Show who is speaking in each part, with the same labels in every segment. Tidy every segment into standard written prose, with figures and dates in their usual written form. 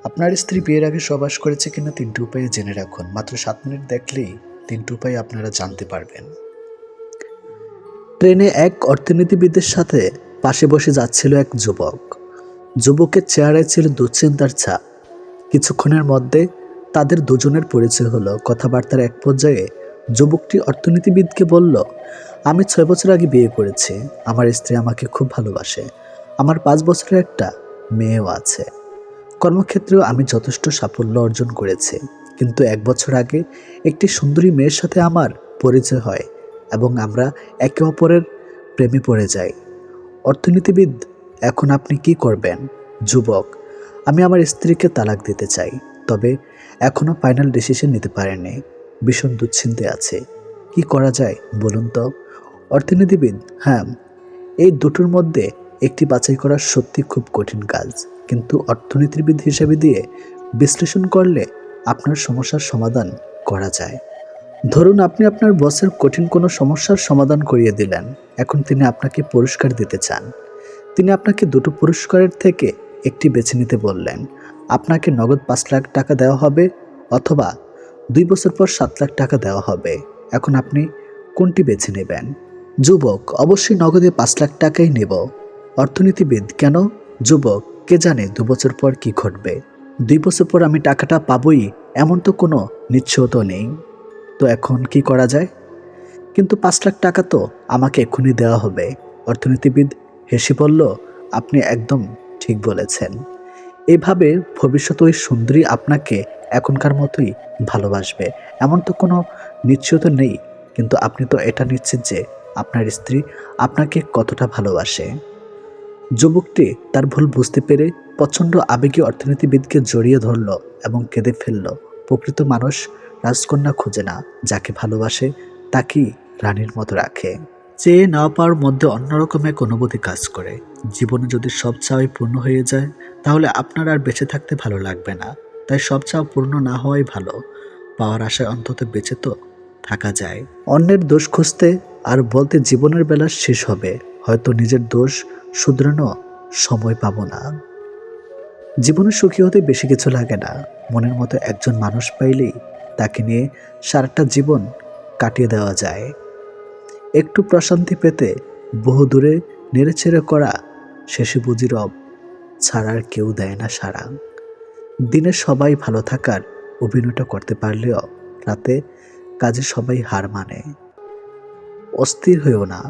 Speaker 1: আপনার স্ত্রী বিয়ের আগে সহবাস করেছে কিনা ৩টি উপায়ে জেনে রাখুন। মাত্র ৭ মিনিট দেখলেই ৩টি উপায় আপনারা জানতে পারবেন। ট্রেনে এক অর্থনীতিবিদের সাথে পাশে বসে যাচ্ছিল এক যুবক। যুবকের চেহারায় ছিল দুশ্চিন্তার ছাপ। কিছুক্ষণের মধ্যে তাদের দুজনের পরিচয় হলো। কথাবার্তার এক পর্যায়ে যুবকটি অর্থনীতিবিদকে বলল, আমি ৬ বছর আগে বিয়ে করেছি। আমার স্ত্রী আমাকে খুব ভালোবাসে। আমার ৫ বছরের একটা মেয়েও আছে। কর্মক্ষেত্রেও আমি যথেষ্ট সাফল্য অর্জন করেছি। কিন্তু ১ বছর আগে একটি সুন্দরী মেয়ের সাথে আমার পরিচয় হয় এবং আমরা একে অপরের প্রেমে পড়ে যাই। অর্থনীতিবিদ, এখন আপনি কি করবেন? যুবক, আমি আমার স্ত্রীকে তালাক দিতে চাই, তবে এখনও ফাইনাল ডিসিশন নিতে পারিনি। ভীষণ দুশ্চিন্তায় আছে। কি করা যায় বলুন তো? অর্থনীতিবিদ, হ্যাঁ, এই দুটোর মধ্যে একটি বাছাই করা সত্যি খুব কঠিন কাজ, কিন্তু অর্থনীতিবিদ হিসেবে দিয়ে বিশ্লেষণ করলে আপনার সমস্যার সমাধান করা যায়। ধরুন আপনি আপনার বসের কঠিন কোনো সমস্যার সমাধান করিয়ে দিলেন। এখন তিনি আপনাকে পুরস্কার দিতে চান। তিনি আপনাকে দুটো পুরস্কারের থেকে একটি বেছে নিতে বললেন। আপনাকে নগদ ৫ লাখ টাকা দেওয়া হবে অথবা ২ বছর পর ৭ লাখ টাকা দেওয়া হবে। এখন আপনি কোনটি বেছে নেবেন? যুবক, অবশ্যই নগদে ৫ লাখ টাকাই নেব। অর্থনীতিবিদ, কেন? যুবক, কে জানে ২ বছর পর কি ঘটবে। ২ বছর পর আমি টাকাটা পাবই এমন তো কোনো নিশ্চয়তা নেই। তো এখন কি করা যায়? কিন্তু ৫ লাখ টাকা তো আমাকে এক্ষুনি দেওয়া হবে। অর্থনীতিবিদ হেসে বলল, আপনি একদম ঠিক বলেছেন। এইভাবে ভবিষ্যতে ওই সুন্দরী আপনাকে এখনকার মতোই ভালোবাসবে এমন তো কোনো নিশ্চয়তা নেই, কিন্তু আপনি তো এটা নিশ্চিত যে আপনার স্ত্রী আপনাকে কতটা ভালোবাসে। যুবকটি তার ভুল বুঝতে পেরে প্রচণ্ড আবেগে অর্থনীতিবিদকে জড়িয়ে ধরল এবং কেঁদে ফেলল। প্রকৃত মানুষ রাজকন্যা খোঁজে না, যাকে ভালোবাসে তাকেই রানীর মতো রাখে। চেয়ে না পাওয়ার মধ্যে অন্যরকম এক অনুভূতি কাজ করে। জীবনে যদি সব চাওয়াই পূর্ণ হয়ে যায়, তাহলে আপনার আর বেঁচে থাকতে ভালো লাগবে না। তাই সব চাওয়া পূর্ণ না হওয়াই ভালো। পাওয়ার আশায় অন্তত বেঁচে তো থাকা যায়। অন্যের দোষ খুঁজতে আর বলতে জীবনের বেলা শেষ হবে, হয়তো নিজের দোষ শুধরানো সময় পাবো না। জীবনে সুখী হতে বেশি কিছু লাগে না। মনের মতো একজন মানুষ পাইলেই তাকে নিয়ে সারাটা জীবন কাটিয়ে দেওয়া যায়। একটু প্রশান্তি পেতে বহু দূরে নেড়েচেড়ে করা শেষে বুঝি রব ছাড়া আর কেউ দেয় না সাড়া। দিনে সবাই ভালো থাকার অভিনয়টা করতে পারলেও রাতে কাজে সবাই হার মানে। অস্থির হয়েও না,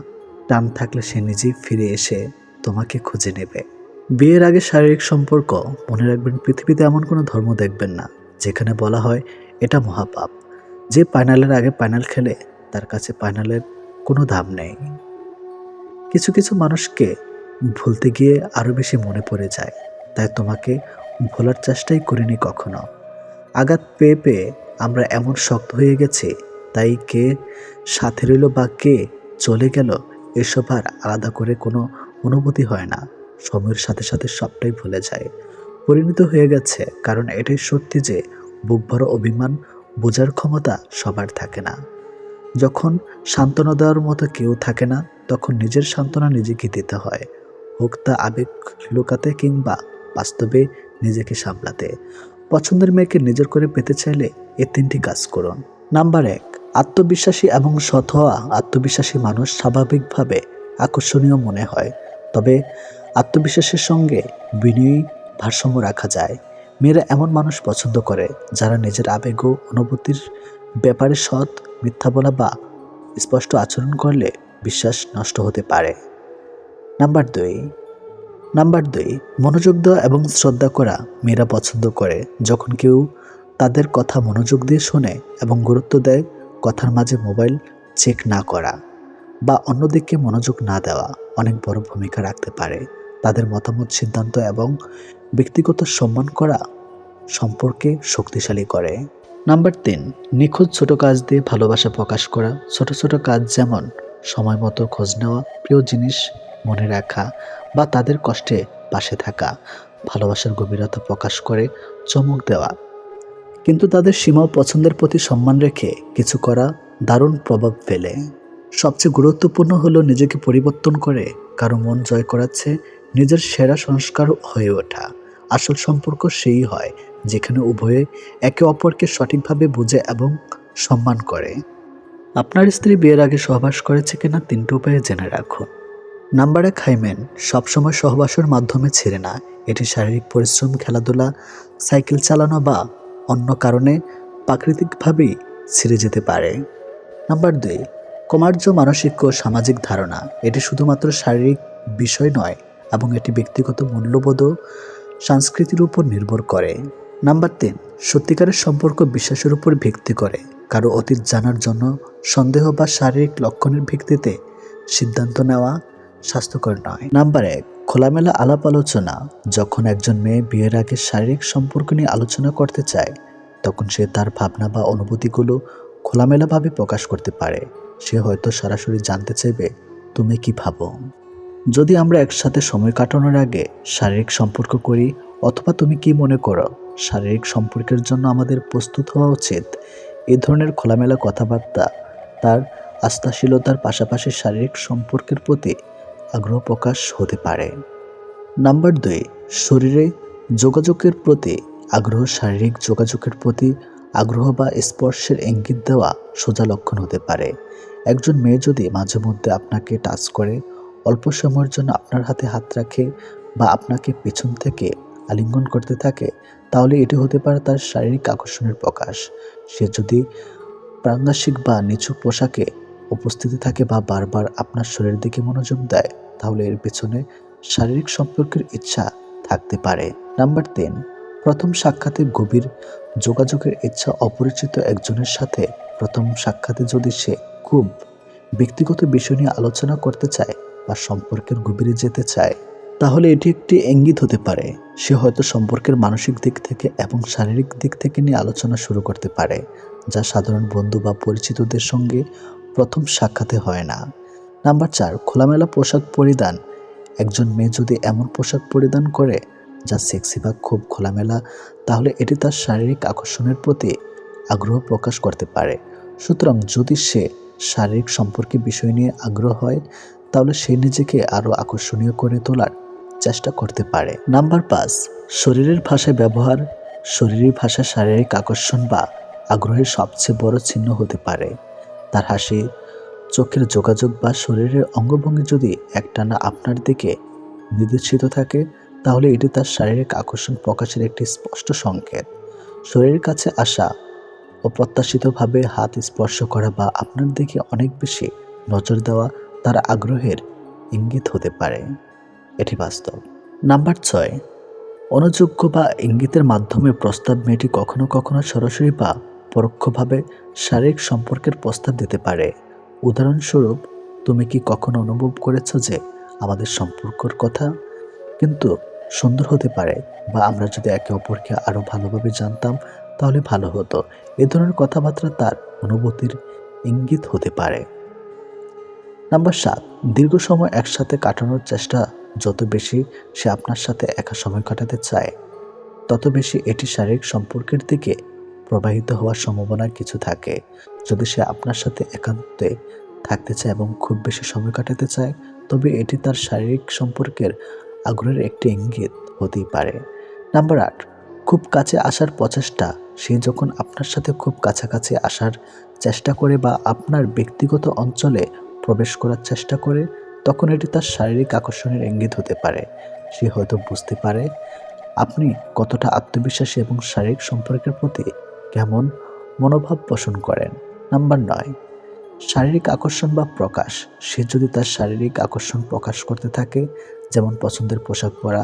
Speaker 1: টান থাকলে সে নিজেই ফিরে এসে তোমাকে খুঁজে নেবে। বিয়ের আগে শারীরিক সম্পর্ক, মনে রাখবেন পৃথিবীতে এমন কোনো ধর্ম দেখবেন না যেখানে বলা হয় এটা মহাপাপ। যে ফাইনালের আগে ফাইনাল খেলে তার কাছে ফাইনালের কোনো দাম নেই। কিছু কিছু মানুষকে ভুলতে গিয়ে আরও বেশি মনে পড়ে যায়, তাই তোমাকে ভোলার চেষ্টাই করিনি কখনো। আঘাত পেয়ে পেয়ে আমরা এমন শক্ত হয়ে গেছি, তাই কে সাথে রইল বা কে চলে গেল এসব আর আলাদা করে কোনো অনুভূতি হয় না। সময়ের সাথে সাথে সবটাই ভুলে যায়, পরিণত হয়ে গেছে। কারণ এটাই সত্যি যে বুক ভরা অভিমান বোঝার ক্ষমতা সবার থাকে না। যখন সান্ত্বনা দেওয়ার মতো কেউ থাকে না, তখন নিজের সান্ত্বনা নিজেকে দিতে হয়, হোক তা আবেগ লুকাতে কিংবা বাস্তবে নিজেকে সামলাতে। পছন্দের মেয়েকে নিজের করে পেতে চাইলে এই 3টি কাজ করুন। নাম্বার 1, আত্মবিশ্বাসী এবং সৎ হওয়া। আত্মবিশ্বাসী মানুষ স্বাভাবিকভাবে আকর্ষণীয় মনে হয়, তবে আত্মবিশ্বাসের সঙ্গে বিনয়ী ভারসাম্য রাখা যায়। মেয়েরা এমন মানুষ পছন্দ করে যারা নিজের আবেগ ও অনুভূতির ব্যাপারে সৎ, মিথ্যা বলা বা স্পষ্ট আচরণ করলে বিশ্বাস নষ্ট হতে পারে। নাম্বার 2, মনোযোগ দেওয়া এবং শ্রদ্ধা করা। মেয়েরা পছন্দ করে যখন কেউ তাদের কথা মনোযোগ দিয়ে শোনে এবং গুরুত্ব দেয়। কথার মাঝে মোবাইল চেক না করা বা অন্যদিকে মনোযোগ না দেওয়া অনেক বড় ভূমিকা রাখতে পারে। তাদের মতামত, সিদ্ধান্ত এবং ব্যক্তিগত সম্মান করা সম্পর্কে শক্তিশালী করে। নাম্বার 3, নিখুঁত ছোট কাজ দিয়ে ভালোবাসা প্রকাশ করা। ছোট ছোট কাজ যেমন সময় মতো খোঁজ নেওয়া, প্রিয় জিনিস মনে রাখা বা তাদের কষ্টে পাশে থাকা ভালোবাসার গভীরতা প্রকাশ করে। চমক দেওয়া কিন্তু তাদের সীমা ও পছন্দের প্রতি সম্মান রেখে কিছু করা দারুণ প্রভাব ফেলে। সবচেয়ে গুরুত্বপূর্ণ হলো নিজেকে পরিবর্তন করে কারো মন জয় করাচ্ছে নিজের সেরা সংস্কার হয়ে ওঠা। আসল সম্পর্ক সেই হয় যেখানে উভয়ে একে অপরকে সঠিকভাবে বোঝে এবং সম্মান করে। আপনার স্ত্রী বিয়ের আগে সহবাস করেছে কিনা 3টি উপায়ে জেনে রাখুন। নাম্বার 1, হাইমেন সবসময় সহবাসের মাধ্যমে ছেড়ে না। এটি শারীরিক পরিশ্রম, খেলাধুলা, সাইকেল চালানো বা অন্য কারণে প্রাকৃতিকভাবেই ছিঁড়ে যেতে পারে। নাম্বার 2, কমার্য মানসিক ও সামাজিক ধারণা। এটি শুধুমাত্র শারীরিক বিষয় নয় এবং এটি ব্যক্তিগত মূল্যবোধ ও সংস্কৃতির উপর নির্ভর করে। নাম্বার 3, সত্যিকারের সম্পর্ক বিশ্বাসের উপর ভিত্তি করে। কারো অতীত জানার জন্য সন্দেহ বা শারীরিক লক্ষণের ভিত্তিতে সিদ্ধান্ত নেওয়া স্বাস্থ্যকর নয়। নাম্বার 1, খোলামেলা আলাপ আলোচনা। যখন একজন মেয়ে বিয়ের আগে শারীরিক সম্পর্ক নিয়ে আলোচনা করতে চায়, তখন সে তার ভাবনা বা অনুভূতিগুলো খোলামেলাভাবে প্রকাশ করতে পারে। সে হয়তো সরাসরি জানতে চাইবে তুমি কি ভাবো। যদি আমরা একসাথে সময় কাটানোর আগে শারীরিক সম্পর্ক করি, অথবা তুমি কি মনে করো শারীরিক সম্পর্কের জন্য আমাদের প্রস্তুত হওয়া উচিত। এই ধরনের খোলামেলা কথাবার্তা তার আস্থাশীলতার পাশাপাশি শারীরিক সম্পর্কের প্রতি আগ্রহ প্রকাশ হতে পারে। নাম্বার 2, শরীরে যোগাযোগের প্রতি আগ্রহ। শারীরিক যোগাযোগের প্রতি আগ্রহ বা স্পর্শের ইঙ্গিত দেওয়া সোজা লক্ষণ হতে পারে। একজন মেয়ে যদি মাঝে মধ্যে আপনাকে টাচ করে, অল্প সময়ের জন্য আপনার হাতে হাত রাখে বা আপনাকে পেছন থেকে আলিঙ্গন করতে থাকে, তাহলে এটি হতে পারে তার শারীরিক আকর্ষণের প্রকাশ। সে যদি প্রাঙ্গাসিক বা নিচু পোশাকে উপস্থিতি থাকে বা বারবার আপনার শরীরের দিকে মনোযোগ দেয়, তাহলে এর পেছনে শারীরিক সম্পর্কের ইচ্ছা থাকতে পারে। নাম্বার 3, প্রথম সাক্ষাতে গভীর যোগাযোগের ইচ্ছা। অপরিচিত একজনের সাথে প্রথম সাক্ষাতে যদি সে খুব ব্যক্তিগত বিষয় নিয়ে আলোচনা করতে চায় বা সম্পর্কের গভীরে যেতে চায়, তাহলে এটি একটি ইঙ্গিত হতে পারে সে হয়তো সম্পর্কের মানসিক দিক থেকে এবং শারীরিক দিক থেকে নিয়ে আলোচনা শুরু করতে পারে, যা সাধারণ বন্ধু বা পরিচিতদের সঙ্গে প্রথম সাক্ষাতে হয় না। নাম্বার 4, খোলামেলা পোশাক পরিধান। একজন মেয়ে যদি এমন পোশাক পরিধান করে যা সেক্সি বা খুব খোলামেলা, তাহলে এটি তার শারীরিক আকর্ষণের প্রতি আগ্রহ প্রকাশ করতে পারে। সুতরাং যদি সে শারীরিক সম্পর্কে বিষয় নিয়ে আগ্রহ হয়, তাহলে সে নিজেকে আরও আকর্ষণীয় করে তোলার চেষ্টা করতে পারে। নাম্বার 5, শরীরের ভাষায় ব্যবহার। শরীরী ভাষা শারীরিক আকর্ষণ বা আগ্রহের সবচেয়ে বড় চিহ্ন হতে পারে। তার হাসি, চোখের যোগাযোগ বা শরীরের অঙ্গভঙ্গি যদি একটানা আপনার দিকে নির্দেশিত থাকে, তাহলে এটি তার শারীরিক আকর্ষণ প্রকাশের একটি স্পষ্ট সংকেত। শরীরের কাছে আসা, অপ্রত্যাশিতভাবে হাত স্পর্শ করা বা আপনার দিকে অনেক বেশি নজর দেওয়া তার আগ্রহের ইঙ্গিত হতে পারে। এটি বাস্তব। নাম্বার 6, অনুযোগ্য বা ইঙ্গিতের মাধ্যমে প্রস্তাব। মেয়েটি কখনো কখনো সরাসরি বা পরোক্ষভাবে শারীরিক সম্পর্কের প্রস্তাব দিতে পারে। উদাহরণস্বরূপ, তুমি কি কখনো অনুভব করেছো যে আমাদের সম্পর্কের কথা কিন্তু সুন্দর হতে পারে, বা আমরা যদি একে অপরকে আরও ভালোভাবে জানতাম তাহলে ভালো হতো। এ ধরনের কথাবার্তা তার অনুভূতির ইঙ্গিত হতে পারে। নাম্বার 7, দীর্ঘ সময় একসাথে কাটানোর চেষ্টা। যত বেশি সে আপনার সাথে একা সময় কাটাতে চায়, তত বেশি এটি শারীরিক সম্পর্কের দিকে প্রবাহিত হওয়ার সম্ভাবনা কিছু থাকে। যদি সে আপনার সাথে একান্তে থাকতে চায় এবং খুব বেশি সময় কাটাতে চায়, তবে এটি তার শারীরিক সম্পর্কের আগ্রহের একটি ইঙ্গিত হতেই পারে। নাম্বার 8, খুব কাছে আসার প্রচেষ্টা। সে যখন আপনার সাথে খুব কাছাকাছি আসার চেষ্টা করে বা আপনার ব্যক্তিগত অঞ্চলে প্রবেশ করার চেষ্টা করে, তখন এটি তার শারীরিক আকর্ষণের ইঙ্গিত হতে পারে। সে হয়তো বুঝতে পারে আপনি কতটা আত্মবিশ্বাসী এবং শারীরিক সম্পর্কের প্রতি কেমন মনোভাব পোষণ করেন। নাম্বার 9, শারীরিক আকর্ষণ বা প্রকাশ। সে যদি তার শারীরিক আকর্ষণ প্রকাশ করতে থাকে, যেমন পছন্দের পোশাক পরা,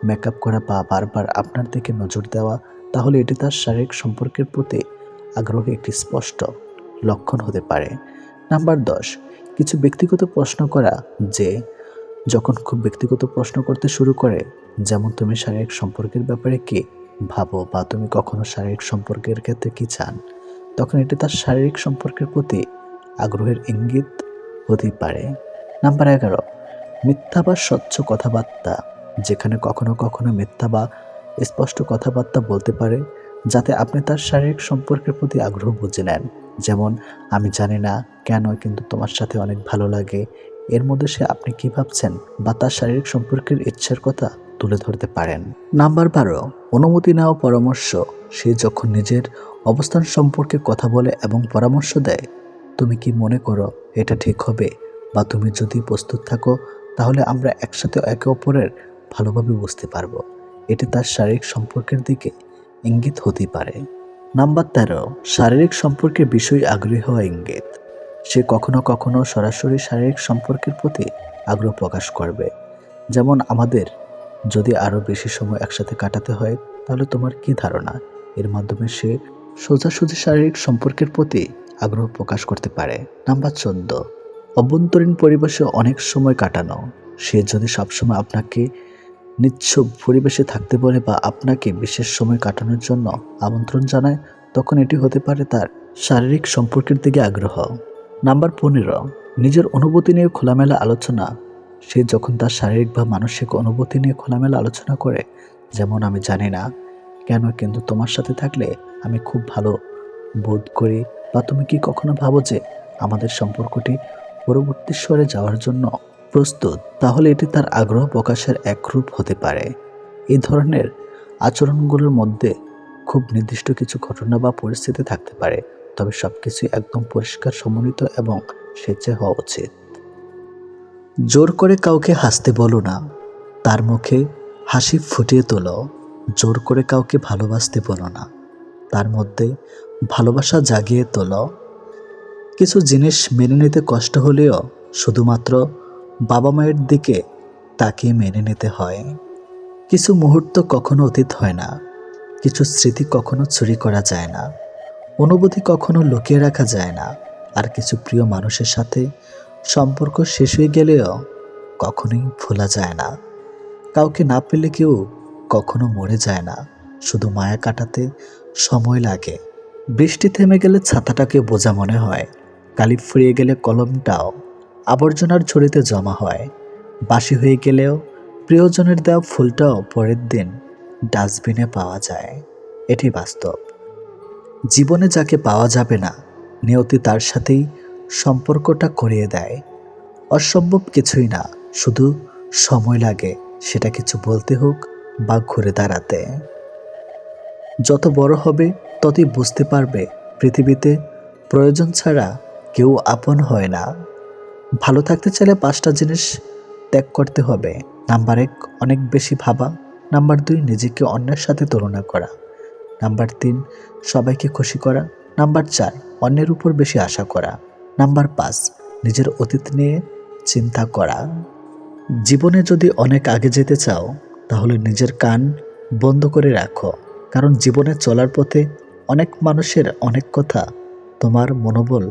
Speaker 1: মেকআপ করা বা বারবার আপনার দিকে নজর দেওয়া, তাহলে এটি তার শারীরিক সম্পর্কের প্রতি আগ্রহে একটি স্পষ্ট লক্ষণ হতে পারে। নাম্বার 10, কিছু ব্যক্তিগত প্রশ্ন করা। যে যখন খুব ব্যক্তিগত প্রশ্ন করতে শুরু করে, যেমন তুমি শারীরিক সম্পর্কের ব্যাপারে কি ভাবো বা তুমি কখনো শারীরিক সম্পর্কের ক্ষেত্রে কি চান, তখন এটি তার শারীরিক সম্পর্কের প্রতি আগ্রহের ইঙ্গিত হতেই পারে। নাম্বার 11, মিথ্যা বা স্বচ্ছ কথাবার্তা। যেখানে কখনো কখনো মিথ্যা বা স্পষ্ট কথাবার্তা বলতে পারে, যাতে আপনি তার শারীরিক সম্পর্কের প্রতি আগ্রহ বুঝে নেন। যেমন, আমি জানি না কেন, কিন্তু তোমার সাথে অনেক ভালো লাগে। এর মধ্যে সে আপনি কি ভাবছেন বা তার শারীরিক সম্পর্কের ইচ্ছার কথা তুলে ধরতে পারেন। নাম্বার 12, অনুমতি নেওয়া পরামর্শ। সে যখন নিজের অবস্থান সম্পর্কে কথা বলে এবং পরামর্শ দেয়, তুমি কি মনে করো এটা ঠিক হবে, বা তুমি যদি প্রস্তুত থাকো তাহলে আমরা একসাথে একে অপরের ভালোভাবে বুঝতে পারবো। এটি তার শারীরিক সম্পর্কের দিকে ইঙ্গিত হতে পারে। নাম্বার 13, শারীরিক সম্পর্কের বিষয়ে আগ্রহী হওয়া ইঙ্গিত। সে কখনো কখনো সরাসরি শারীরিক সম্পর্কের প্রতি আগ্রহ প্রকাশ করবে, যেমন আমাদের যদি আরও বেশি সময় একসাথে কাটাতে হয় তাহলে তোমার কি ধারণা। এর মাধ্যমে সে সোজাসুজি শারীরিক সম্পর্কের প্রতি আগ্রহ প্রকাশ করতে পারে। নাম্বার 14, অভ্যন্তরীণ পরিবেশে অনেক সময় কাটানো। সে যদি সবসময় আপনাকে নিশ্চুপ পরিবেশে থাকতে বলে বা আপনাকে বিশেষ সময় কাটানোর জন্য আমন্ত্রণ জানায়, তখন এটি হতে পারে তার শারীরিক সম্পর্কের দিকে আগ্রহ। নাম্বার 15, নিজের অনুভূতি নিয়ে খোলামেলা আলোচনা। সে যখন তার শারীরিক বা মানসিক অনুভূতি নিয়ে খোলামেলা আলোচনা করে, যেমন আমি জানি না কেন কিন্তু তোমার সাথে থাকলে আমি খুব ভালো বোধ করি, বা তুমি কি কখনো ভাবো যে আমাদের সম্পর্কটি পরবর্তী স্তরে যাওয়ার জন্য প্রস্তুত, তাহলে এটি তার আগ্রহ প্রকাশের এক রূপ হতে পারে। এই ধরনের আচরণগুলোর মধ্যে খুব নির্দিষ্ট কিছু ঘটনা বা পরিস্থিতি থাকতে পারে, তবে সবকিছু একদম পরিষ্কার, সমন্বিত এবং স্বেচ্ছায় হওয়া উচিত। জোর করে কাউকে হাসতে বলো না, তার মুখে হাসি ফুটিয়ে তোলো। জোর করে কাউকে ভালোবাসতে বলো না, তার মধ্যে ভালোবাসা জাগিয়ে তোলো। কিছু জিনিস মেনে নিতে কষ্ট হলেও শুধুমাত্র বাবা মায়ের দিকে তাকিয়ে মেনে নিতে হয়। কিছু মুহূর্ত কখনো অতীত হয় না, কিছু স্মৃতি কখনো চুরি করা যায় না, অনুভূতি কখনো লুকিয়ে রাখা যায় না, আর কিছু প্রিয় মানুষের সাথে সম্পর্ক শেষ হয়ে গেলেও কখনোই ভোলা যায় না। কাউকে না পেলে কেউ কখনো মরে যায় না, শুধু মায়া কাটাতে সময় লাগে। বৃষ্টি থেমে গেলে ছাতাটাকে বোঝা মনে হয়, কালি ফুরিয়ে গেলে কলমটাও আবর্জনার ঝুড়িতে জমা হয়। বাসি হয়ে গেলেও প্রিয়জনের দেওয়া ফুলটাও পরের দিন ডাস্টবিনে পাওয়া যায়। এটি বাস্তব। জীবনে যাকে পাওয়া যাবে না, নিয়তি তার সাথেই সম্পর্কটা করিয়ে দেয়। অসম্ভব কিছুই না, শুধু সময় লাগে সেটা কিছু বলতে হোক বা ঘুরে দাঁড়াতে। যত বড় হবে ততই বুঝতে পারবে পৃথিবীতে প্রয়োজন ছাড়া কেউ আপন হয় না। ভালো থাকতে চাইলে 5টা জিনিস ত্যাগ করতে হবে। নাম্বার 1, অনেক বেশি ভাবা। নাম্বার 2, নিজেকে অন্যের সাথে তুলনা করা। নাম্বার 3, সবাইকে খুশি করা। নাম্বার 4, অন্যের উপর বেশি আশা করা। নাম্বার 5, নিজের অতীত নিয়ে চিন্তা করা। জীবনে যদি অনেক আগে যেতে চাও তাহলে নিজের কান বন্ধ করে রাখো, কারণ জীবনে চলার পথে অনেক মানুষের অনেক কথা তোমার মনোবল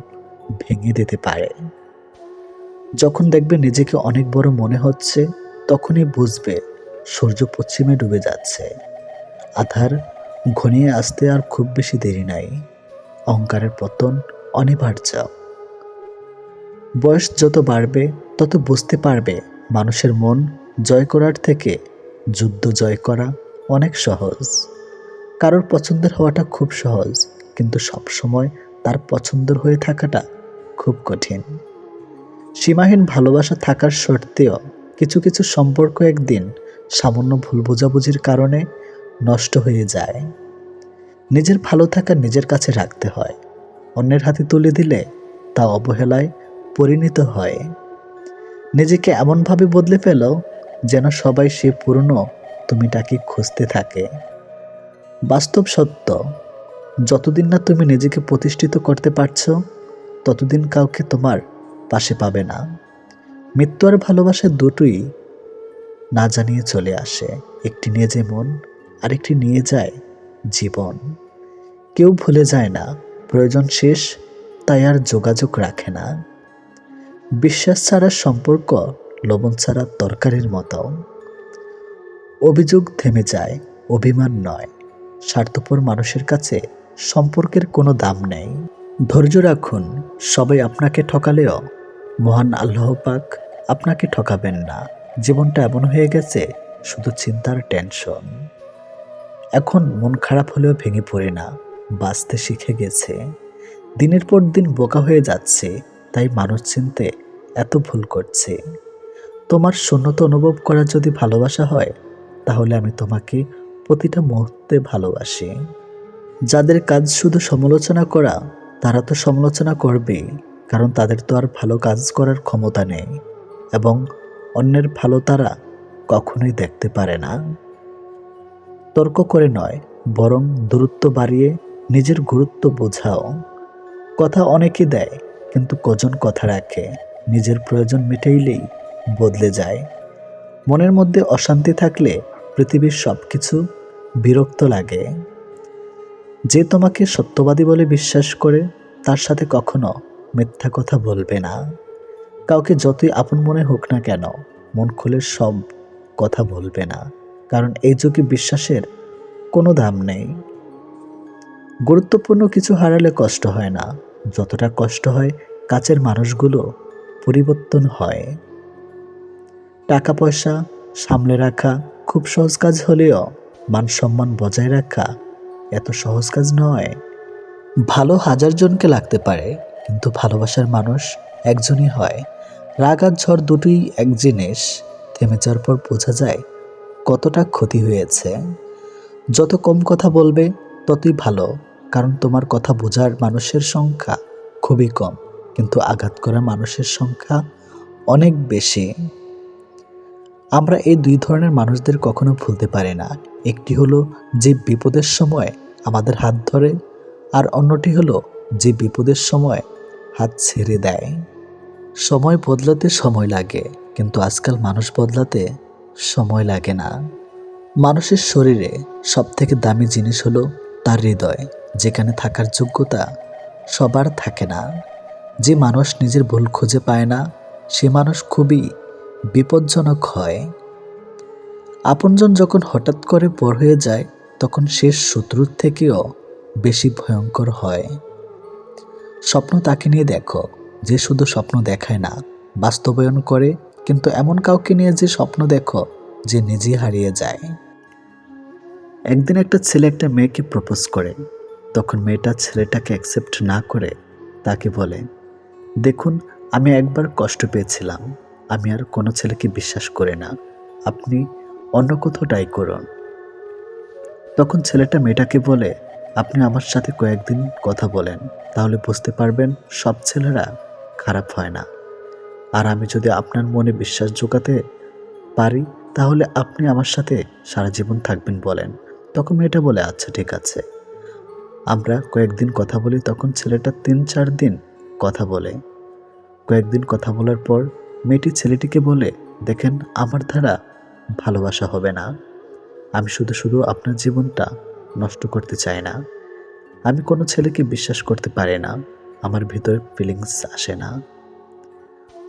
Speaker 1: ভেঙে দিতে পারে। যখন দেখবে নিজেকে অনেক বড় মনে হচ্ছে, তখনই বুঝবে সূর্য পশ্চিমে ডুবে যাচ্ছে। আধার ঘনিয়ে আসতে আর খুব বেশি দেরি নাই। অহংকারের পতন অনিবার্য। বয়স যত বাড়বে তত বুঝতে পারবে মানুষের মন জয় করার থেকে যুদ্ধ জয় করা অনেক সহজ। কারোর পছন্দের হওয়াটা খুব সহজ, কিন্তু সবসময় তার পছন্দের হয়ে থাকাটা খুব কঠিন। সীমাহীন ভালোবাসা থাকার সত্ত্বেও কিছু কিছু সম্পর্ক একদিন সামান্য ভুল বোঝাবুঝির কারণে নষ্ট হয়ে যায়। নিজের ভালো থাকা নিজের কাছে রাখতে হয়, অন্যের হাতে তুলে দিলে তা অবহেলায় পরিণত হয়। নিজেকে এমনভাবে বদলে ফেলো যেন সবাই সে পুরনো তুমিটাকে খুঁজতে থাকে। বাস্তব সত্য, যতদিন না তুমি নিজেকে প্রতিষ্ঠিত করতে পারছো ততদিন কাউকে তোমার পাশে পাবে না। মৃত্যু আর ভালোবাসা দুটোই না জানিয়ে চলে আসে, একটি নিয়ে যায় মন, আরেকটি নিয়ে যায় জীবন। কেউ ভুলে যায় না, প্রয়োজন শেষ তাই আর যোগাযোগ রাখে না। বিশ্বাস ছাড়া সম্পর্ক লবণ ছাড়া তরকারির মতো। অভিযোগ থেমে যায়, অভিমান নয়। স্বার্থপর মানুষের কাছে সম্পর্কের কোনো দাম নেই। ধৈর্য রাখুন, সবাই আপনাকে ঠকালেও মহান আল্লাহ পাক আপনাকে ঠকাবেন না। জীবনটা এমন হয়ে গেছে শুধু চিন্তার টেনশন। এখন মন খারাপ হলেও ভেঙে পড়ে না, বাঁচতে শিখে গেছে। দিনের পর দিন বোকা হয়ে যাচ্ছে, তাই মানুষ চিনতে এত ভুল করছে। তোমার শূন্যতা অনুভব করা যদি ভালোবাসা হয় তাহলে আমি তোমাকে প্রতিটা মুহূর্তে ভালোবাসি। যাদের কাজ শুধু সমালোচনা করা, তারা তো সমালোচনা করবেই, কারণ তাদের তো আর ভালো কাজ করার ক্ষমতা নেই এবং অন্যের ভালো তারা কখনোই দেখতে পারে না। তর্ক করে নয়, বরং দূরত্ব বাড়িয়ে নিজের গুরুত্ব বোঝাও। কথা অনেকে দেয়, কিন্তু কজন কথা রাখে? নিজের প্রয়োজন মিটাইলেই বদলে যায়। মনের মধ্যে অশান্তি থাকলে পৃথিবীর সব কিছু বিরক্ত লাগে। যে তোমাকে সত্যবাদী বলে বিশ্বাস করে, তার সাথে কখনো মিথ্যা কথা বলবে না। কাউকে যতই আপন মনে হোক না কেন, মন খুলে সব কথা বলবে না, কারণ এই যুগে বিশ্বাসের কোনো দাম নেই। গুরুত্বপূর্ণ কিছু হারালে কষ্ট হয় না, যতটা কষ্ট হয় কাছের মানুষগুলো পরিবর্তন হয়। টাকা পয়সা সামলে রাখা খুব সহজ কাজ হলেও মান সম্মান বজায় রাখা এত সহজ কাজ নয়। ভালো হাজার জনকে লাগতে পারে, কিন্তু ভালোবাসার মানুষ একজনই হয়। রাগ আর ঝড় দুটোই এক জিনিস, থেমে যাওয়ার পর বোঝা যায় কতটা ক্ষতি হয়েছে। যত কম কথা বলবে ততই ভালো, কারণ তোমার কথা বোঝার মানুষের সংখ্যা খুবই কম, কিন্তু আঘাত করা মানুষের সংখ্যা অনেক বেশি। আমরা এই দুই ধরনের মানুষদের কখনো ভুলতে পারি না। একটি হলো যে বিপদের সময় আমাদের হাত ধরে, আর অন্যটি হলো যে বিপদের সময় হাত ছেড়ে দেয়। সময় বদলাতে সময় লাগে, কিন্তু আজকাল মানুষ বদলাতে সময় লাগে না। মানুষের শরীরে সবথেকে দামি জিনিস হলো তার হৃদয়, যেখানে থাকার যোগ্যতা সবার থাকে না। যে মানুষ নিজের ভুল খুঁজে পায় না, সে মানুষ খুবই বিপজ্জনক হয়। আপনজন যখন হঠাৎ করে পর হয়ে যায়, তখন শেষ শত্রুর থেকেও বেশি ভয়ঙ্কর হয়। স্বপ্ন তাকে নিয়ে দেখো যে শুধু স্বপ্ন দেখায় না, বাস্তবায়ন করে। কিন্তু এমন কাউকে নিয়ে যে স্বপ্ন দেখো যে নিজে হারিয়ে যায়। একদিন একটা ছেলে একটা মেয়েকে প্রপোজ করে, তখন মেয়েটা ছেলেটাকে অ্যাকসেপ্ট না করে তাকে বলে, দেখুন, আমি একবার কষ্ট পেয়েছিলাম, আমি আর কোনো ছেলেকে বিশ্বাস করি না, আপনি অন্য কোথাও ট্রাই করুন। তখন ছেলেটা মেয়েটাকে বলে, আপনি আমার সাথে কয়েকদিন কথা বলেন, তাহলে বুঝতে পারবেন সব ছেলেরা খারাপ হয় না। আর আমি যদি আপনার মনে বিশ্বাস জোগাতে পারি, তাহলে আপনি আমার সাথে সারা জীবন থাকবেন বলেন। তখন মেয়েটা বলে, আচ্ছা ঠিক আছে, আমরা কয়েকদিন কথা বলি। তখন ছেলেটা 3-4 দিন কথা বলে। কয়েকদিন কথা বলার পর মেয়েটি ছেলেটিকে বলে, দেখেন, আমার দ্বারা ভালোবাসা হবে না, আমি শুধু শুধু আপনার জীবনটা নষ্ট করতে চাই না। আমি কোনো ছেলেকে বিশ্বাস করতে পারি না, আমার ভিতরে ফিলিংস আসে না।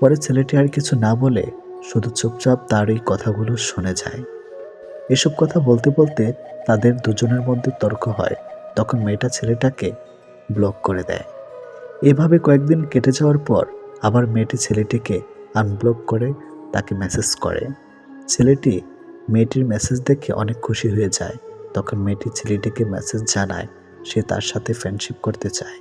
Speaker 1: পরে ছেলেটি আর কিছু না বলে শুধু চুপচাপ তার এই কথাগুলো শুনে যায়। এসব কথা বলতে বলতে তাদের দুজনের মধ্যে তর্ক হয়। তখন মেয়েটা ছেলেটাকে ব্লক করে দেয়। এভাবে কয়েকদিন কেটে যাওয়ার পর আবার মেয়েটি ছেলেটিকে আনব্লক করে তাকে মেসেজ করে। ছেলেটি মেয়েটির মেসেজ দেখে অনেক খুশি হয়ে যায়। তখন মেয়েটি ছেলেটিকে মেসেজ জানায় সে তার সাথে ফ্রেন্ডশিপ করতে চায়,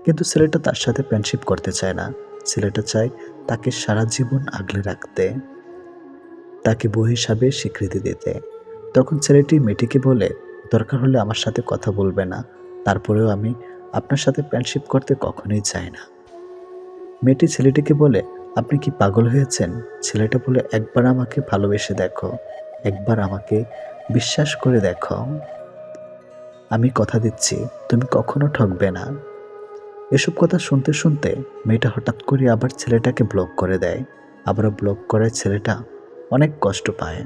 Speaker 1: কিন্তু ছেলেটা তার সাথে ফ্রেন্ডশিপ করতে চায় না। ছেলেটা চায় তাকে সারা জীবন আগলে রাখতে, তাকে বউ হিসাবে স্বীকৃতি দিতে। তখন ছেলেটি মেয়েটিকে বলে, দরকার হলে আমার সাথে কথা বলবে না, তারপরেও আমি আপনার সাথে ফ্রেন্ডশিপ করতে কখনোই চাই না। মেয়েটি ছেলেটিকে বলে, আপনি কি পাগল হয়েছেন? ছেলেটা বলে, একবার আমাকে ভালোবেসে দেখো, একবার আমাকে বিশ্বাস করে দেখো, আমি কথা দিচ্ছি তুমি কখনো ঠকবে না। এসব কথা শুনতে শুনতে মেয়েটা হঠাৎ করে আবার ছেলেটাকে ব্লক করে দেয়। আবারও ব্লক করে ছেলেটা অনেক কষ্ট পায়।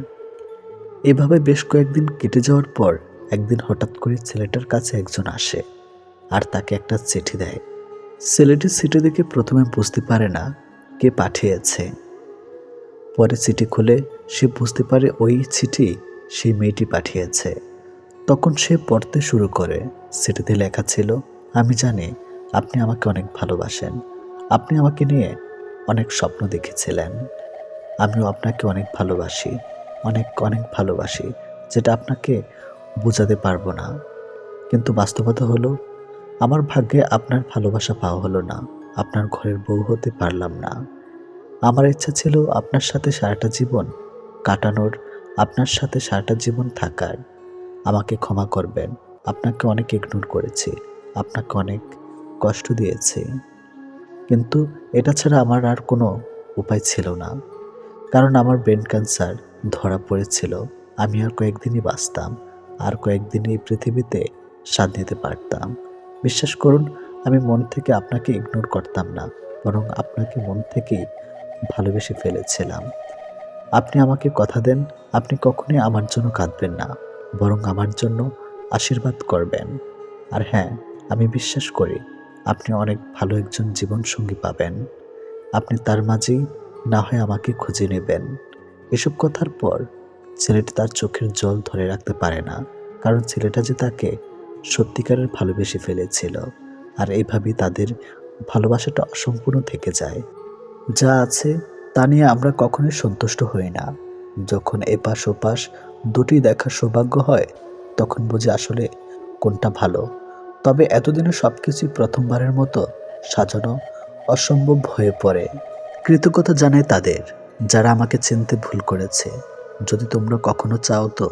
Speaker 1: এভাবে বেশ কয়েকদিন কেটে যাওয়ার পর একদিন হঠাৎ করে ছেলেটার কাছে একজন আসে আর তাকে একটা চিঠি দেয়। ছেলেটির চিঠি দেখে প্রথমে বুঝতে পারে না কে পাঠিয়েছে। পরে চিঠি খুলে সে বুঝতে পারে ওই চিঠি সেই মেয়েটি পাঠিয়েছে। তখন সে পড়তে শুরু করে। চিঠিতে লেখা ছিল, আমি জানি আপনি আমাকে অনেক ভালোবাসেন, আপনি আমাকে নিয়ে অনেক স্বপ্ন দেখেছিলেন, আমিও আপনাকে অনেক ভালোবাসি, অনেক অনেক ভালোবাসি, যেটা আপনাকে বোঝাতে পারবো না। কিন্তু বাস্তবতা হলো আমার ভাগ্যে আপনার ভালোবাসা পাওয়া হলো না, আপনার ঘরের বউ হতে পারলাম না। আমার ইচ্ছা ছিল আপনার সাথে সারাটা জীবন কাটানোর, আপনার সাথে সারাটা জীবন থাকার। আমাকে ক্ষমা করবেন। আপনাকে অনেক ইগনোর করেছি, আপনাকে অনেক কষ্ট দিয়েছি, কিন্তু এটা ছাড়া আমার আর কোনো উপায় ছিল না। কারণ আমার ব্রেন ক্যান্সার ধরা পড়েছিল। আমি আর কয়েকদিনই বাঁচতাম, আর কয়েকদিনই এই পৃথিবীতে স্বাদ নিতে পারতাম। বিশ্বাস করুন, আমি মন থেকে আপনাকে ইগনোর করতাম না, বরং আপনাকে মন থেকেই ভালোবেসে ফেলেছিলাম। আপনি আমাকে কথা দেন, আপনি কখনোই আমার জন্য কাঁদবেন না, বরং আমার জন্য আশীর্বাদ করবেন। আর হ্যাঁ, আমি বিশ্বাস করি আপনি অনেক ভালো একজন জীবনসঙ্গী পাবেন। আপনি তার মাঝেই না হয় আমাকে খুঁজে নেবেন। এসব কথার পর ছেলেটি তার চোখের জল ধরে রাখতে পারে না, কারণ ছেলেটা যে তাকে সত্যিকারের ভালোবেসে ফেলেছিল। আর এইভাবেই তাদের ভালোবাসাটা অসম্পূর্ণ থেকে যায়। যা আছে তা নিয়ে আমরা কখনোই সন্তুষ্ট হই না। যখন এপাশ ওপাশ দুটি দেখার সৌভাগ্য হয়, তখন বুঝি আসলে কোনটা ভালো। তবে এতদিনে সবকিছুই প্রথমবারের মতো সাজানো অসম্ভব হয়ে পড়ে। কৃতজ্ঞতা জানাই তাদের, যারা আমাকে চিনতে ভুল করেছে। যদি তোমরা কখনো চাও তো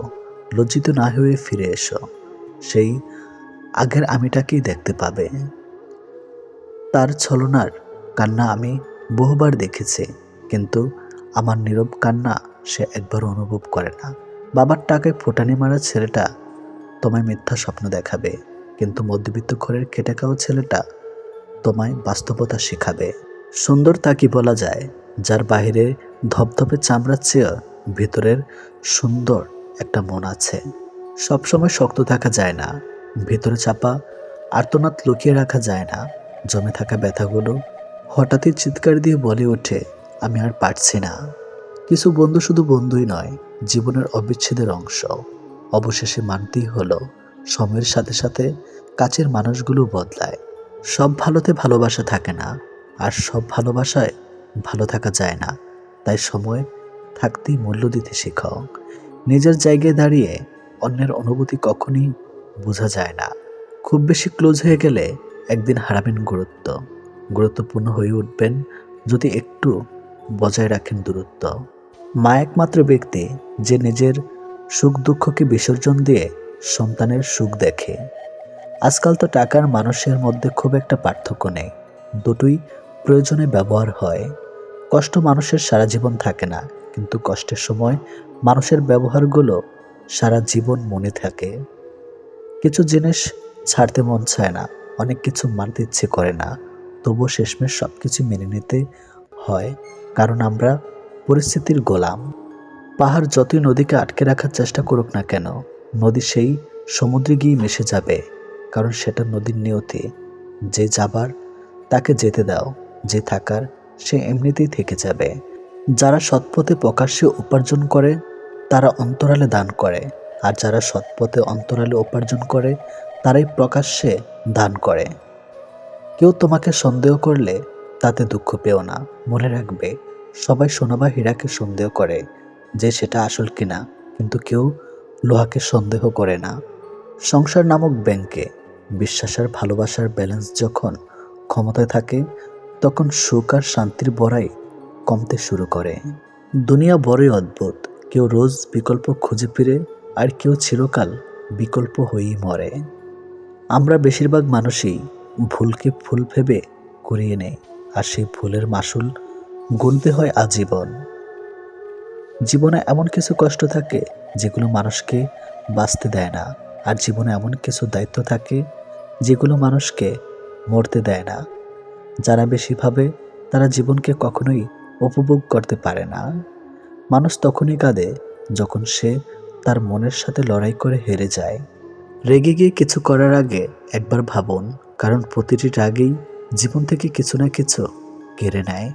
Speaker 1: লজ্জিত না হয়ে ফিরে এসো, সেই আগের আমিটাকেই দেখতে পাবে। তার ছলনার কান্না আমি বহুবার দেখেছি, কিন্তু আমার নীরব কান্না সে একবারও অনুভব করে না। বাবার টাকায় ফোটানি মারা ছেলেটা তোমায় মিথ্যা স্বপ্ন দেখাবে, কিন্তু মধ্যবিত্ত ঘরের খেটে খাওয়া ছেলেটা তোমায় বাস্তবতা শেখাবে। সুন্দর তা কি বলা যায়, যার বাহিরে ধপধপে চামড়ার চেয়ে ভিতরের সুন্দর একটা মন আছে। সবসময় শক্ত থাকা যায় না, ভিতরে চাপা আর্তনাদ লুকিয়ে রাখা যায় না। জমে থাকা ব্যথাগুলো হঠাৎই চিৎকার দিয়ে বলে ওঠে, আমি আর পারছি না। কিছু বন্ধু শুধু বন্ধুই নয়, জীবনের অবিচ্ছেদের অংশ। অবশেষে মানতেই হলো, সময়ের সাথে সাথে কাছের মানুষগুলো বদলায়। সব ভালোতে ভালোবাসা থাকে না, আর সব ভালোবাসায় ভালো থাকা যায় না। তাই সময় থাকতেই মূল্য দিতে শেখো। নিজের জায়গায় দাঁড়িয়ে অন্যের অনুভূতি কখনই বোঝা যায় না। খুব বেশি ক্লোজ হয়ে গেলে একদিন হারাবেন গুরুত্ব। গুরুত্বপূর্ণ হয়ে উঠবেন যদি একটু বজায় রাখেন দূরত্ব। মা একমাত্র ব্যক্তি যে নিজের সুখ দুঃখকে বিসর্জন দিয়ে সন্তানের সুখ দেখে। আজকাল তো টাকার মানুষের মধ্যে খুব একটা পার্থক্য নেই, দুটোই প্রয়োজনে ব্যবহার হয়। কষ্ট মানুষের সারা জীবন থাকে না, কিন্তু কষ্টের সময় মানুষের ব্যবহারগুলো সারা জীবন মনে থাকে। কিছু জিনিস ছাড়তে মন চায় না, অনেক কিছু মানতে ইচ্ছে করে না, তবুও শেষমেশ সব কিছু মেনে নিতে হয়, কারণ আমরা পরিস্থিতির গোলাম। পাহাড় যতই নদীকে আটকে রাখার চেষ্টা করুক না কেন, নদী সেই সমুদ্রে গিয়ে মিশে যাবে, কারণ সেটা নদীর নিয়তি। যে যাবার তাকে যেতে দাও, যে থাকার সে এমনিতেই থেকে যাবে। যারা সৎপথে প্রকাশ্যে উপার্জন করে তারা অন্তরালে দান করে, আর যারা সৎপথে অন্তরালে উপার্জন করে তারাই প্রকাশ্যে দান করে। কেউ তোমাকে সন্দেহ করলে তাতে দুঃখ পেও না। মনে রাখবে, সবাই সোনা বা হীরাকে সন্দেহ করে যে সেটা আসল কিনা, কিন্তু কেউ লোহাকে সন্দেহ করে না। সংসার নামক ব্যাংকে বিশ্বাস আর ভালোবাসার ব্যালেন্স যখন ক্ষমতায় থাকে, তখন সুখ আর শান্তির বড়াই কমতে শুরু করে। দুনিয়া বড়ই অদ্ভুত, কেউ রোজ বিকল্প খুঁজে ফিরে, আর কেউ চিরকাল বিকল্প হয়েই মরে। আমরা বেশিরভাগ মানুষই ভুলকে ভুল ভেবে করিয়ে নেই, আর সেই ভুলের মাসুল গুনতে হয় আজীবন। জীবনে এমন কিছু কষ্ট থাকে যেগুলো মানুষকে বাঁচতে দেয় না, আর জীবনে এমন কিছু দায়িত্ব থাকে যেগুলো মানুষকে মরতে দেয় না। যারা বেশি ভাবে তারা জীবনকে কখনোই উপভোগ করতে পারে না। মানুষ তখনই কাঁদে যখন সে তার মনের সাথে লড়াই করে হেরে যায়। রেগে গিয়ে কিছু করার আগে একবার ভাবুন, কারণ প্রতিটি রাগেই জীবন থেকে কিছু না কিছু কেড়ে নেয়।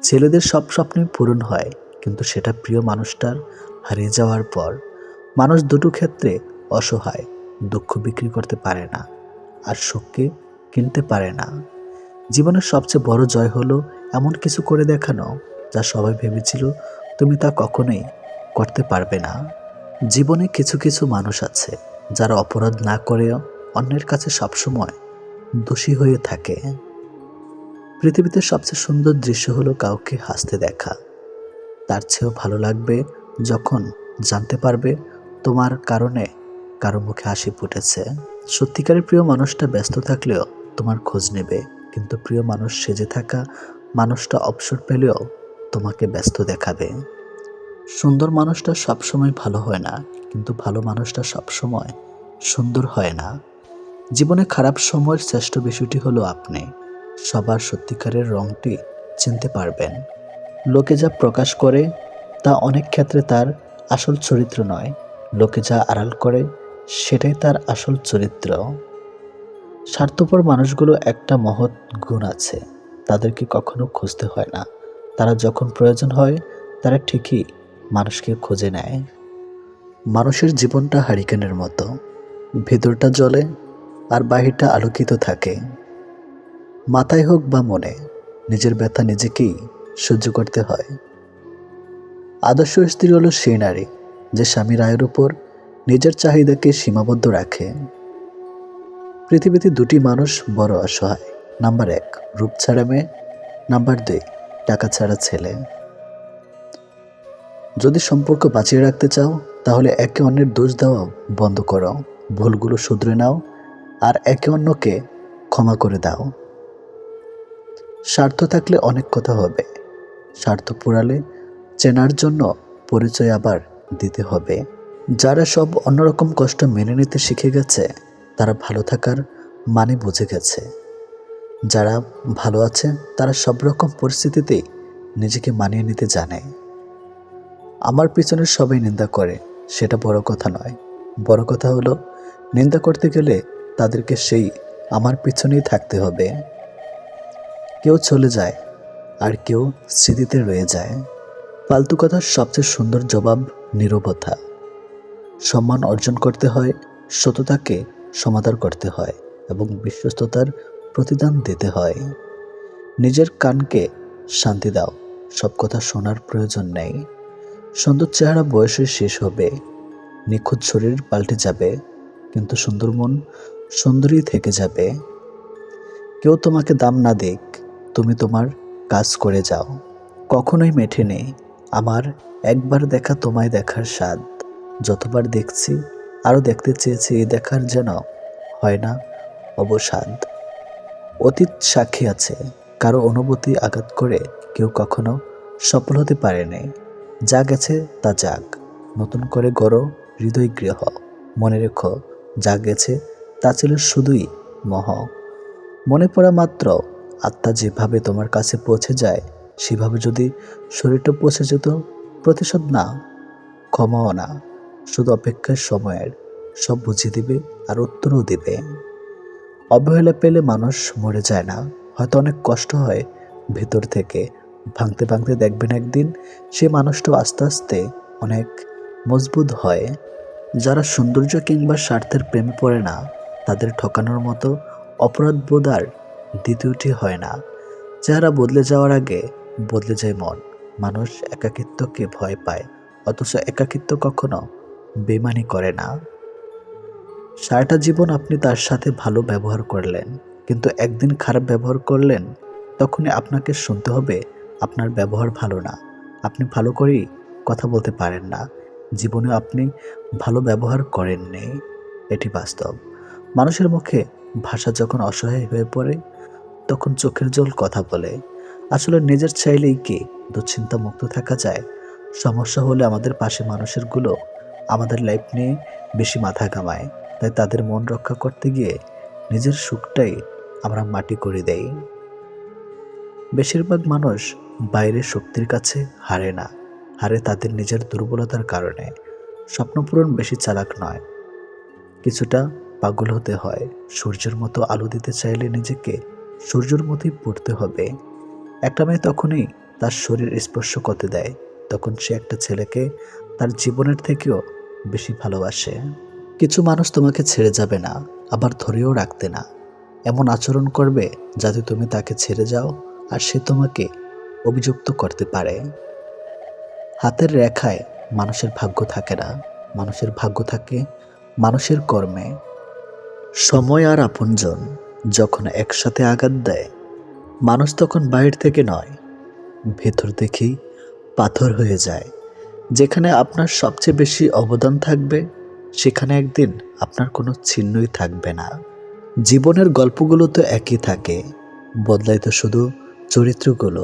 Speaker 1: ছেলেদের সব স্বপ্নই পূরণ হয়, কিন্তু সেটা প্রিয় মানুষটার হারিয়ে যাওয়ার পর। মানুষ দুটো ক্ষেত্রে অসহায়, দুঃখ বিক্রি করতে পারে না, আর সুখকে কিনতে পারে না। জীবনের সবচেয়ে বড় জয় হলো এমন কিছু করে দেখানো যা সবাই ভেবেছিল তুমি তা কখনোই করতে পারবে না। জীবনে কিছু কিছু মানুষ আছে যারা অপরাধ না করেও অন্যের কাছে সবসময় দোষী হয়ে থাকে। পৃথিবীতে সবচেয়ে সুন্দর দৃশ্য হলো কাউকে হাসতে দেখা। তার চেয়েও ভালো লাগবে যখন জানতে পারবে তোমার কারণে কারো মুখে হাসি ফুটেছে। সত্যিকারের প্রিয় মানুষটা ব্যস্ত থাকলেও তোমার খোঁজ নেবে, কিন্তু প্রিয় মানুষ সেজে থাকা মানুষটা অবসর পেলেও তোমাকে ব্যস্ত দেখাবে। সুন্দর মানুষটা সবসময় ভালো হয় না, কিন্তু ভালো মানুষটা সবসময় সুন্দর হয় না। জীবনে খারাপ সময়ের শ্রেষ্ঠ বিষয়টি হলো আপনি সবার সত্যিকারের রংটি চিনতে পারবেন। লোকে যা প্রকাশ করে তা অনেক ক্ষেত্রে তার আসল চরিত্র নয়, লোকে যা আড়াল করে সেটাই তার আসল চরিত্র। স্বার্থপর মানুষগুলো একটা মহৎ গুণ আছে, তাদেরকে কখনো খুঁজতে হয় না। তারা যখন প্রয়োজন হয় তারা ঠিকই মানুষকে খুঁজে নেয়। মানুষের জীবনটা হারিকেনের মতো, ভেতরটা জ্বলে আর বাহিরটা আলোকিত থাকে। মাথায় হোক বা মনে, নিজের ব্যথা নিজেকেই সহ্য করতে হয়। আদর্শ স্ত্রী হলো সেই নারী যে স্বামীর আয়ের উপর নিজের চাহিদাকে সীমাবদ্ধ রাখে। পৃথিবীতে দুটি মানুষ বড় অসহায়, নাম্বার 1 রূপ ছাড়া মেয়ে, নাম্বার 2 টাকা ছাড়া ছেলে। যদি সম্পর্ক বাঁচিয়ে রাখতে চাও তাহলে একে অন্যের দোষ দেওয়া বন্ধ করো, ভুলগুলো শুধরে নাও আর একে অন্যকে ক্ষমা করে দাও। স্বার্থ থাকলে অনেক কথা হবে, স্বার্থ পুরালে চেনার জন্য পরিচয় আবার দিতে হবে। যারা সব অন্যরকম কষ্ট মেনে নিতে শিখে গেছে তারা ভালো থাকার মানে বুঝে গেছে। যারা ভালো আছে তারা সব রকম পরিস্থিতিতেই নিজেকে মানিয়ে নিতে জানে। আমার পিছনে সবাই নিন্দা করে, সেটা বড় কথা নয়। বড় কথা হলো নিন্দা করতে গেলে তাদেরকে সেই আমার পিছনেই থাকতে হবে। কেউ চলে যায় আর কেউ স্মৃতিতে রয়ে যায়। ফালতু কথার সবচেয়ে সুন্দর জবাব নীরবতা। সম্মান অর্জন করতে হয়, সততাকে সমাদর করতে হয় এবং বিশ্বস্ততার প্রতিদান দিতে হয়। নিজের কানকে শান্তি দাও, সব কথা শোনার প্রয়োজন নেই। সুন্দর চেহারা বয়সে শেষ হবে, নিখুঁত শরীর পাল্টে যাবে, কিন্তু সুন্দর মন সুন্দরই থেকে যাবে। কেউ তোমাকে দাম না দিক, তুমি তোমার কাজ করে যাও। কখনোই মেটেনি আমার একবার দেখা তোমায় দেখার স্বাদ। যতবার দেখছি আরও দেখতে চেয়েছি, এই দেখার যেন হয় না অবসাদ। অতীত সাক্ষী আছে, কারো অনুভূতি আঘাত করে কেউ কখনো সফল হতে পারেনি। যা গেছে তা যাক, নতুন করে গড়ো হৃদয় গৃহ। মনে রেখো যা গেছে তা ছিল শুধুই মোহ। মনে পড়া মাত্র আত্মা যেভাবে তোমার কাছে পৌঁছে যায় সেভাবে যদি শরীরটা পৌঁছে যেত, প্রতিশোধ না, ক্ষমাও না, শুধু অপেক্ষার সময়ের সব বুঝিয়ে দিবে আর উত্তরও দিবে। অবহেলা পেলে মানুষ মরে যায় না, হয়তো অনেক কষ্ট হয় ভেতর থেকে। ভাঙতে ভাঙতে দেখবেন একদিন সে মানুষটাও আস্তে আস্তে অনেক মজবুত হয়। যারা সৌন্দর্য কিংবা স্বার্থের প্রেমে পড়ে না তাদের ঠকানোর মতো অপরাধ বোধ আর দ্বিতীয়টি হয় না। চেহারা বদলে যাওয়ার আগে বদলে যায় মন। মানুষ একাকিত্বকে ভয় পায়, অথচ একাকিত্ব কখনো বেমানি করে না। সারাটা জীবন আপনি তার সাথে ভালো ব্যবহার করলেন, কিন্তু একদিন খারাপ ব্যবহার করলেন, তখনই আপনাকে শুনতে হবে আপনার ব্যবহার ভালো না। আপনি ভালো করেই কথা বলতে পারেন না, জীবনে আপনি ভালো ব্যবহার করেননি, এটি বাস্তব। মানুষের মুখে ভাষা যখন অসহায় হয়ে পড়ে তখন চোখের জল কথা বলে। আসলে নিজের চাইলেই কি দুশ্চিন্তা মুক্ত থাকা যায়? সমস্যা হলে আমাদের পাশে মানুষেরগুলো আমাদের লাইফ নিয়ে বেশি মাথা ঘামায়, তাই তাদের মন রক্ষা করতে গিয়ে নিজের সুখটাই আমরা মাটি করে দেই। বেশিরভাগ মানুষ বাইরের শক্তির কাছে হারে না, হারে তাদের নিজের দুর্বলতার কারণে। স্বপ্ন পূরণ বেশি চালাক নয়, কিছুটা পাগল হতে হয়। সূর্যের মতো আলো দিতে চাইলে নিজেকে সূর্যের মতোই পড়তে হবে। একটা মেয়ে তখনই তার শরীর স্পর্শ করতে দেয় তখন সে একটা ছেলেকে তার জীবনের থেকেও বেশি ভালোবাসে। কিছু মানুষ তোমাকে ছেড়ে যাবে না, আবার ধরেও রাখতে না। এমন আচরণ করবে যাতে তুমি তাকে ছেড়ে যাও আর সে তোমাকে অভিযুক্ত করতে পারে। হাতের রেখায় মানুষের ভাগ্য থাকে না, মানুষের ভাগ্য থাকে মানুষের কর্মে। সময় আর আপনজন যখন একসাথে আঘাত দেয়, মানুষ তখন বাইরে থেকে নয়, ভেতর থেকেই পাথর হয়ে যায়। যেখানে আপনার সবচেয়ে বেশি অবদান থাকবে, সেখানে একদিন আপনার কোনো চিহ্নই থাকবে না। জীবনের গল্পগুলো তো একই থাকে, বদলায় তো শুধু চরিত্রগুলো।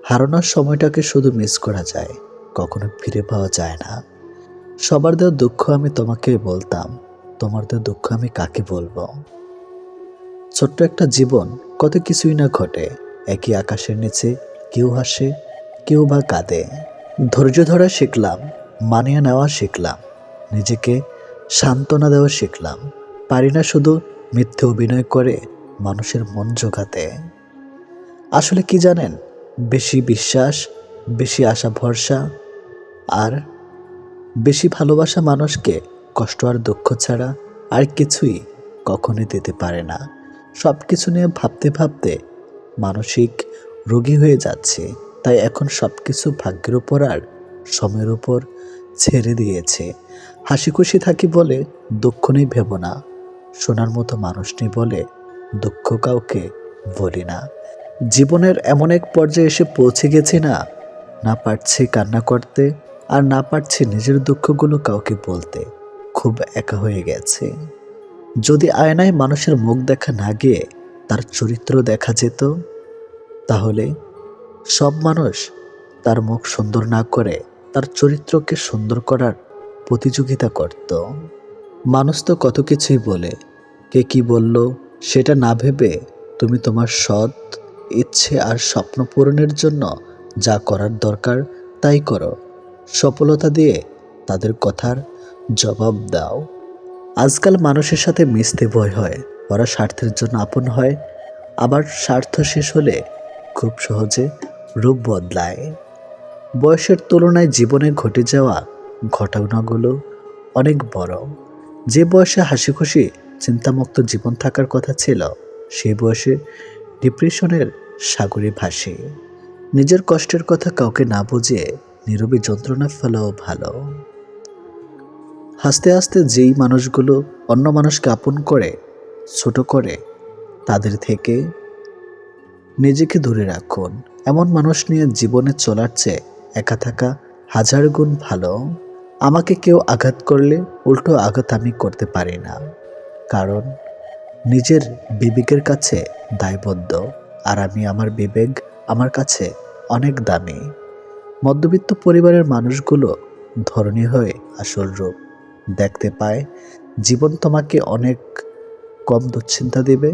Speaker 1: হারানোর সময়টাকে শুধু মিস করা যায়, কখনো ফিরে পাওয়া যায় না। সবার দেওয়া দুঃখ আমি তোমাকে বলতাম, তোমার দেওয়া দুঃখ আমি কাকে বলবো। ছোট্ট একটা জীবন, কত কিছুই না ঘটে। একই আকাশের নিচে কেউ হাসে, কেউ বা কাঁদে। ধৈর্য ধরা শিখলাম, মানিয়ে নেওয়া শিখলাম, নিজেকে সান্ত্বনা দেওয়া শিখলাম। পারি না শুধু মিথ্যে অভিনয় করে মানুষের মন জোগাতে। আসলে কি জানেন, বেশি বিশ্বাস, বেশি আশা ভরসা আর বেশি ভালোবাসা মানুষকে কষ্ট আর দুঃখ ছাড়া আর কিছুই কখনোই দিতে পারে না। সব কিছু নিয়ে ভাবতে ভাবতে মানসিক রোগী হয়ে যাচ্ছে। তাই এখন সব কিছু ভাগ্যের উপর আর সময়ের উপর ছেড়ে দিয়েছে। হাসি খুশি থাকি বলে দুঃখ নেই ভেবো না, শোনার মতো মানুষ নেই বলে দুঃখ কাউকে বলি না। জীবনের এমন এক পর্যায়ে এসে পৌঁছে গেছি না, না পারছি কান্না করতে, আর না পারছি নিজের দুঃখগুলো কাউকে বলতে। খুব একা হয়ে গেছে। যদি আয়নায় মানুষের মুখ দেখা না গিয়ে তার চরিত্র দেখা যেত, তাহলে সব মানুষ তার মুখ সুন্দর না করে তার চরিত্রকে সুন্দর করার প্রতিযোগিতা করত। মানুষ তো কত কিছুই বলে, কে কি বলল সেটা না ভেবে তুমি তোমার সৎ ইচ্ছে আর স্বপ্ন পূরণের জন্য যা করার দরকার তাই করো। সফলতা দিয়ে তাদের কথার জবাব দাও। আজকাল মানুষের সাথে মিশতে ভয় হয়, ওরা স্বার্থের জন্য আপন হয়, আবার স্বার্থ শেষ হলে খুব সহজে রূপ বদলায়। বয়সের তুলনায় জীবনে ঘটে যাওয়া ঘটনাগুলো অনেক বড়। যে বয়সে হাসি খুশি চিন্তামুক্ত জীবন থাকার কথা ছিল, সেই বয়সে ডিপ্রেশনের সাগরে ভাসে। নিজের কষ্টের কথা কাউকে না বুঝিয়ে নীরবে যন্ত্রণা ফেলাও ভালো। হাসতে হাসতে যেই মানুষগুলো অন্য মানুষকে আপন করে ছোট করে, তাদের থেকে নিজেকে দূরে রাখুন। এমন মানুষ নিয়ে জীবনে চলার চেয়ে একা থাকা হাজার গুণ ভালো। আমাকে কেউ আঘাত করলে উল্টো আঘাত আমি করতে পারি না, কারণ নিজের বিবেকের কাছে দায়বদ্ধ। আর আমি আমার বিবেক আমার কাছে অনেক দামি। মধ্যবিত্ত পরিবারের মানুষগুলো ধরনী হয়ে আসল রূপ দেখতে পায়। জীবন তোমাকে অনেক কম দুশ্চিন্তা দেবে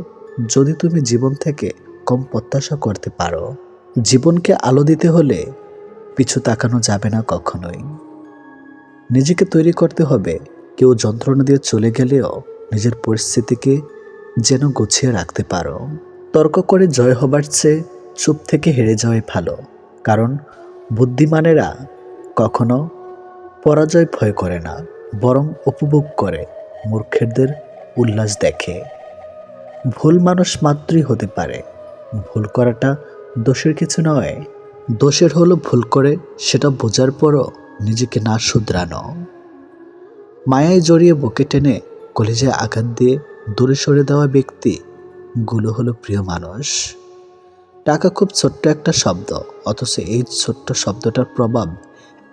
Speaker 1: যদি তুমি জীবন থেকে কম প্রত্যাশা করতে পারো। জীবনকে আলো দিতে হলে পিছু তাকানো যাবে না কখনোই। নিজেকে তৈরি করতে হবে, কেউ যন্ত্রণা দিয়ে চলে গেলেও নিজের পরিস্থিতিকে যেন গুছিয়ে রাখতে পারো। তর্ক করে জয় হবার চেয়ে চুপ থেকে হেরে যাওয়াই ভালো, কারণ বুদ্ধিমানেরা কখনো পরাজয় ভয় করে না, বরং উপভোগ করে। মূর্খেরদের উল্লাস দেখে। ভুল মানুষ মাত্রই হতে পারে, ভুল করাটা দোষের কিছু নয়। দোষের হলো ভুল করে সেটা বোঝার পরও নিজেকে না শুধরানো। মায়ায় জড়িয়ে বুকে টেনে কলিজায় আঘাত দিয়ে দূরে সরে দেওয়া ব্যক্তি গুলো হলো প্রিয় মানুষ। টাকা খুব ছোট্ট একটা শব্দ, অথচ এই ছোট্ট শব্দটার প্রভাব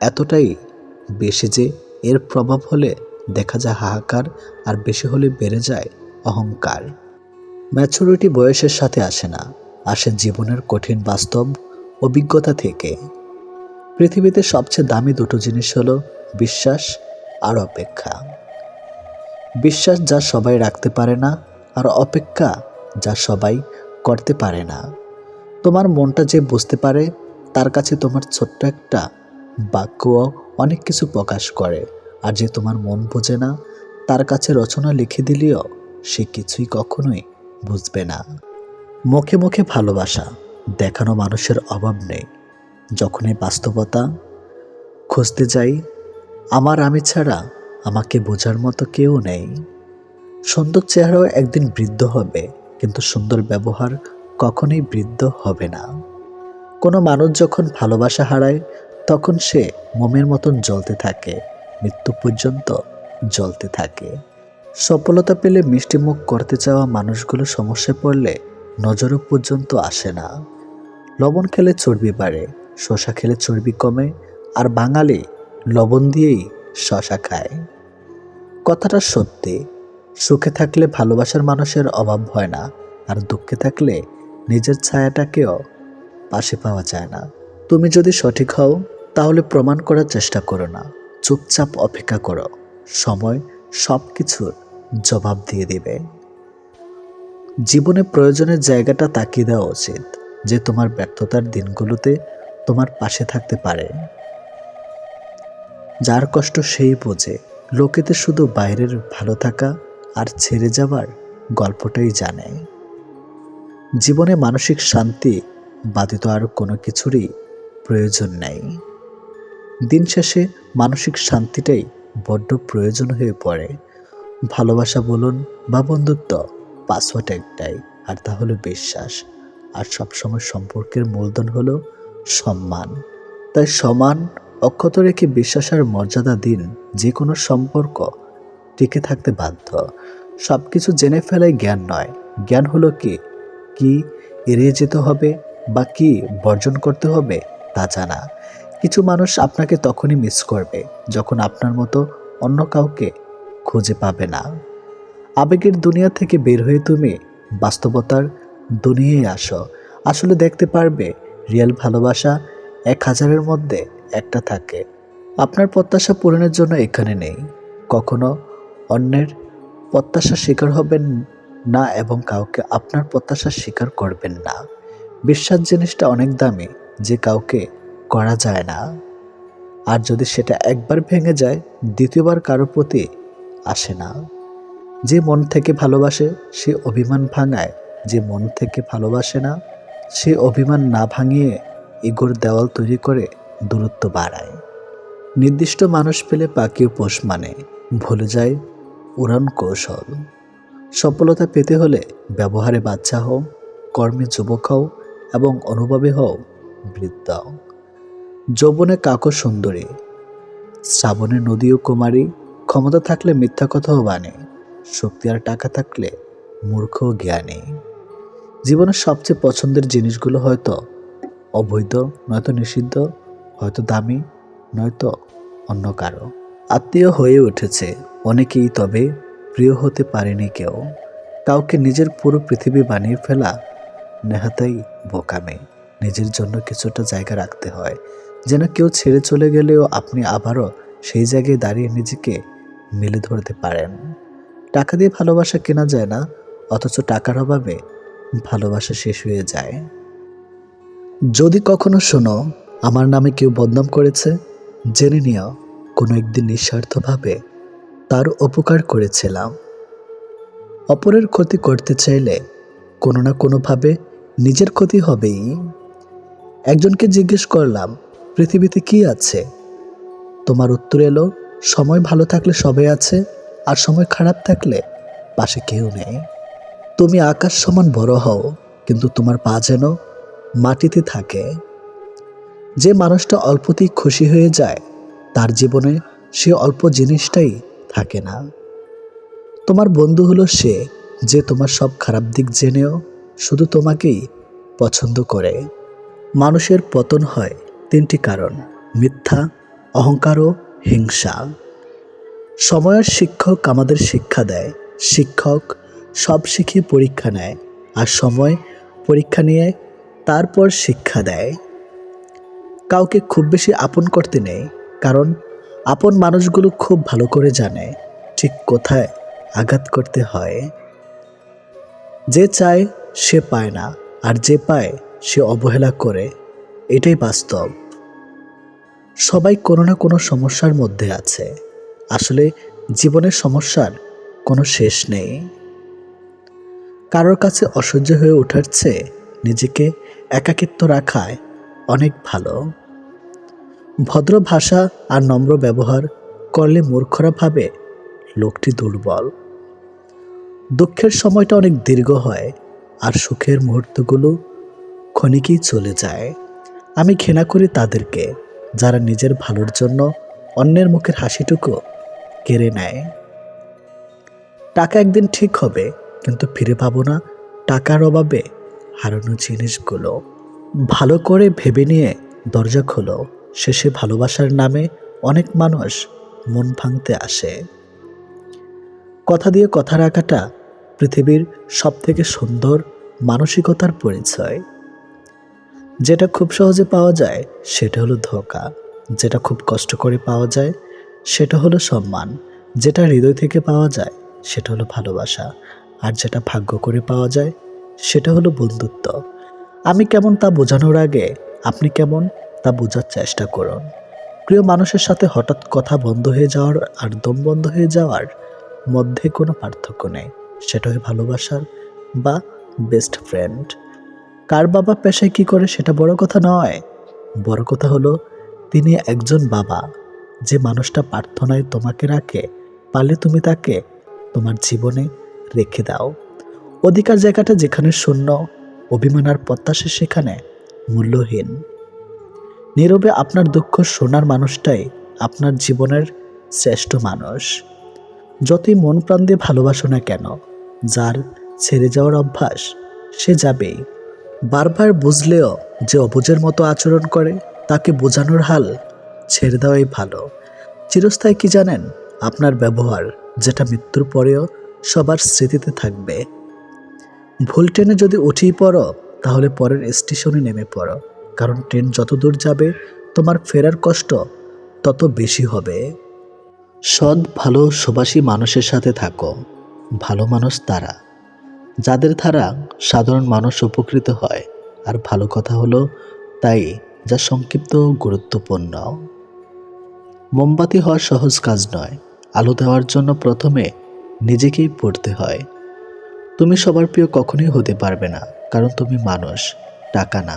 Speaker 1: এতটাই বেশি যে এর প্রভাব হলে দেখা যায় হাহাকার, আর বেশি হলে বেড়ে যায় অহংকার। ম্যাচুরিটি বয়সের সাথে আসে না, আসে জীবনের কঠিন বাস্তব অভিজ্ঞতা থেকে। পৃথিবীতে সবচেয়ে দামি দুটো জিনিস হলো বিশ্বাস আর অপেক্ষা। বিশ্বাস যা সবাই রাখতে পারে না, আর অপেক্ষা যা সবাই করতে পারে না। তোমার মনটা যে বুঝতে পারে, তার কাছে তোমার ছোট্ট একটা বাক্য অনেক কিছু প্রকাশ করে। আর যে তোমার মন বোঝে না, তার কাছে রচনা লিখে দিলেও সে কিছুই কখনোই বুঝবে না। মুখে মুখে ভালোবাসা দেখানো মানুষের অভাব নেই। যখনই বাস্তবতা খুঁজতে যাই, আমার আমি ছাড়া আমাকে বোঝার মতো কেউ নেই। সুন্দর চেহারাও একদিন বৃদ্ধ হবে, কিন্তু সুন্দর ব্যবহার কখনোই বৃদ্ধ হবে না। কোনো মানুষ যখন ভালোবাসা হারায়, তখন সে মোমের মতন জ্বলতে থাকে, মৃত্যু পর্যন্ত জ্বলতে থাকে। সফলতা পেলে মিষ্টি মুখ করতে চাওয়া মানুষগুলো সমস্যায় পড়লে নজরও পর্যন্ত আসে না। লবণ খেলে চর্বি বাড়ে, শসা খেলে চর্বি কমে, আর বাঙালি লবণ দিয়েই শশা খায়। কথাটা সত্যি। সুখে থাকলে ভালোবাসার মানুষের অভাব হয় না, আর দুঃখে থাকলে নিজের ছায়াটাকেও পাশে পাওয়া যায় না। তুমি যদি সঠিক হও তাহলে প্রমাণ করার চেষ্টা করো না, চুপচাপ অপেক্ষা করো। সময় সব কিছুর জবাব দিয়ে দিবে। জীবনে প্রয়োজনের জায়গাটা তাকিয়ে দেওয়া উচিত, যে তোমার ব্যর্থতার দিনগুলোতে তোমার পাশে থাকতে পারে। যার কষ্ট সেই বোঝে। লোকেতে শুধু বাইরের ভালো থাকা আর ছেড়ে যাবার গল্পটাই জানে। জীবনে মানসিক শান্তি ব্যতীত আর কোনো কিছুরই প্রয়োজন নেই। দিন শেষে মানসিক শান্তিটাই বড্ড প্রয়োজন হয়ে পড়ে। ভালোবাসা বলুন বা বন্ধুত্ব, পাসওয়ার্ড একটাই, আর তা হলো বিশ্বাস। আর সবসময় সম্পর্কের মূলধন হলো সম্মান। তাই সমান অক্ষত রেখে বিশ্বাস আর মর্যাদা দিন। যে কোনো সম্পর্ক টিকে থাকতে বাধ্য। সব কিছু জেনে ফেলাই জ্ঞান নয়, জ্ঞান হলো কি এড়িয়ে যেতে হবে বা কি বর্জন করতে হবে তা জানা। কিছু মানুষ আপনাকে তখনই মিস করবে যখন আপনার মতো অন্য কাউকে খুঁজে পাবে না। আবেগের দুনিয়া থেকে বের হয়ে তুমি বাস্তবতার দুনিয়ায় আসো। আসলে দেখতে পারবে রিয়েল ভালোবাসা 1000-এর মধ্যে একটা থাকে। আপনার প্রত্যাশা পূরণের জন্য এখানে নেই। কখনো অন্যের প্রত্যাশা স্বীকার হবেন না এবং কাউকে আপনার প্রত্যাশা স্বীকার করবেন না। বিশ্বাস জিনিসটা অনেক দামি, যে কাউকে করা যায় না। আর যদি সেটা একবার ভেঙে যায়, দ্বিতীয়বার কারোর প্রতি আসে না। যে মন থেকে ভালোবাসে সে অভিমান ভাঙায়, যে মন থেকে ভালোবাসে না সে অভিমান না ভাঙিয়ে ইগোর দেওয়াল তৈরি করে দূরত্ব বাড়ায়। নির্দিষ্ট মানুষ পেলে পাখিও পোষ মানে, ভুলে যায় উড়ান কৌশল। সফলতা পেতে হলে ব্যবহারে বাচ্চা হও, কর্মে যুবক হও এবং অনুভবী হও বৃদ্ধ। যৌবনে কাকও সুন্দরী, শ্রাবণে নদীও কুমারী। ক্ষমতা থাকলে মিথ্যা কথাও বানে, শক্তি আর টাকা থাকলে মূর্খ জ্ঞানী। জীবনের সবচেয়ে পছন্দের জিনিসগুলো হয়তো অবৈধ, নয়তো নিষিদ্ধ, হয়তো দামি, নয়তো অন্য কারো। আত্মীয় হয়ে উঠেছে অনেকেই, তবে প্রিয় হতে পারেনি কেউ। কাউকে নিজের পুরো পৃথিবী বানিয়ে ফেলা নেহাতেই বোকামে। নিজের জন্য কিছুটা জায়গা রাখতে হয়, যেন কেউ ছেড়ে চলে গেলেও আপনি আবারও সেই জায়গায় দাঁড়িয়ে নিজেকে মেলে ধরতে পারেন। টাকা দিয়ে ভালোবাসা কেনা যায় না, অথচ টাকার অভাবে ভালোবাসা শেষ হয়ে যায়। যদি কখনো শোনো আমার নামে কেউ বদনাম করেছে, জেনে নিও কোনো একদিন নিঃস্বার্থভাবে তার উপকার করেছিলাম। অপরের ক্ষতি করতে চাইলে কোনো না কোনোভাবে নিজের ক্ষতি হবেই। একজনকে জিজ্ঞেস করলাম, পৃথিবীতে কি আছে? তোমার উত্তর এলো, সময় ভালো থাকলে সবাই আছে, আর সময় খারাপ থাকলে পাশে কেউ নেই। তুমি আকাশ সমান বড় হও, কিন্তু তোমার পা যেন মাটিতে থাকে। যে মানুষটা অল্পতেই খুশি হয়ে যায়, তার জীবনে সে অল্প জিনিসটাই থাকে না। তোমার বন্ধু হলো সে, যে তোমার সব খারাপ দিক জেনেও শুধু তোমাকেই পছন্দ করে। মানুষের পতন হয় 3টি কারণ: মিথ্যা, অহংকার ও হিংসা। সময়ের শিক্ষক আমাদের শিক্ষা দেয়। শিক্ষক সব শিখিয়ে পরীক্ষা নেয়, আর সময় পরীক্ষা নিয়ে তারপর শিক্ষা দেয়। কাউকে খুব বেশি আপন করতে নেই, কারণ আপন মানুষগুলো খুব ভালো করে জানে ঠিক কোথায় আঘাত করতে হয়। যে চায় সে পায় না, আর যে পায় সে অবহেলা করে, এটাই বাস্তব। সবাই কোনো না কোনো সমস্যার মধ্যে আছে। আসলে জীবনের সমস্যার কোনো শেষ নেই। কারোর কাছে অসহ্য হয়ে ওঠার চেয়ে নিজেকে একাকিত্ব রাখায় অনেক ভালো। ভদ্র ভাষা আর নম্র ব্যবহার করলে মূর্খরা ভাবে লোকটি দুর্বল। দুঃখের সময়টা অনেক দীর্ঘ হয়, আর সুখের মুহূর্তগুলো ক্ষণিকেই চলে যায়। আমি ঘৃণা করি তাদেরকে যারা নিজের ভালোর জন্য অন্যের মুখের হাসিটুকু কেড়ে নেয়। টাকা একদিন ঠিক হবে, কিন্তু ফিরে পাবো না টাকার অভাবে হারানো জিনিসগুলো। ভালো করে ভেবে নিয়ে দরজা খোলো, শেষে ভালোবাসার নামে অনেক মানুষ মন ভাঙতে আসে। কথা দিয়ে কথা রাখাটা পৃথিবীর সবথেকে সুন্দর মানসিকতার পরিচয়। যেটা খুব সহজে পাওয়া যায় সেটা হলো ধোঁকা, যেটা খুব কষ্ট করে পাওয়া যায় সেটা হলো সম্মান, যেটা হৃদয় থেকে পাওয়া যায় সেটা হলো ভালোবাসা, আর যেটা ভাগ্য করে পাওয়া যায় সেটা হলো বন্ধুত্ব। আমি কেমন তা বোঝানোর আগে আপনি কেমন তা বোঝার চেষ্টা করুন। প্রিয় মানুষের সাথে হঠাৎ কথা বন্ধ হয়ে যাওয়ার আর দম বন্ধ হয়ে যাওয়ার মধ্যে কোনো পার্থক্য নেই। সেটা হয় ভালোবাসার বা বেস্ট ফ্রেন্ড। কার বাবা পেশায় কি করে সেটা বড় কথা নয়, বড় কথা হলো তিনি একজন বাবা। যে মানুষটা প্রার্থনায় তোমাকে রাখে, পারলে তুমি তাকে তোমার জীবনে রেখে দাও। অধিকার জায়গাটা যেখানে শূন্য, অভিমান আর প্রত্যাশা সেখানে মূল্যহীন। নীরবে আপনার দুঃখ শোনার মানুষটাই আপনার জীবনের শ্রেষ্ঠ মানুষ। যতই মন প্রাণ দিয়ে ভালোবাসো না কেন, যার ছেড়ে যাওয়ার অভ্যাস সে যাবেই। বারবার বুঝলেও যে অবুঝের মতো আচরণ করে, তাকে বোঝানোর হাল ছেড়ে দেওয়াই ভালো। চিরস্থায়ী কি জানেন? আপনার ব্যবহার, যেটা মৃত্যুর পরেও সবার স্মৃতিতে থাকবে। ভুল ট্রেনে যদি উঠেই পড়ো, তাহলে পরের স্টেশনে নেমে পড়ো, কারণ ট্রেন যত দূর যাবে তোমার ফেরার কষ্ট তত বেশি হবে। সৎ ভালো সুবাসী মানুষের সাথে থাকো। ভালো মানুষ তারা যাদের দ্বারা সাধারণ মানুষ উপকৃত হয়, আর ভালো কথা হলো তাই যা সংক্ষিপ্ত ও গুরুত্বপূর্ণ। মোমবাতি হওয়া সহজ কাজ নয়। আলো দেওয়ার জন্য প্রথমে নিজেকেই পড়তে হয়। তুমি সবার প্রিয় কখনোই হতে পারবে না, কারণ তুমি মানুষ, টাকা না।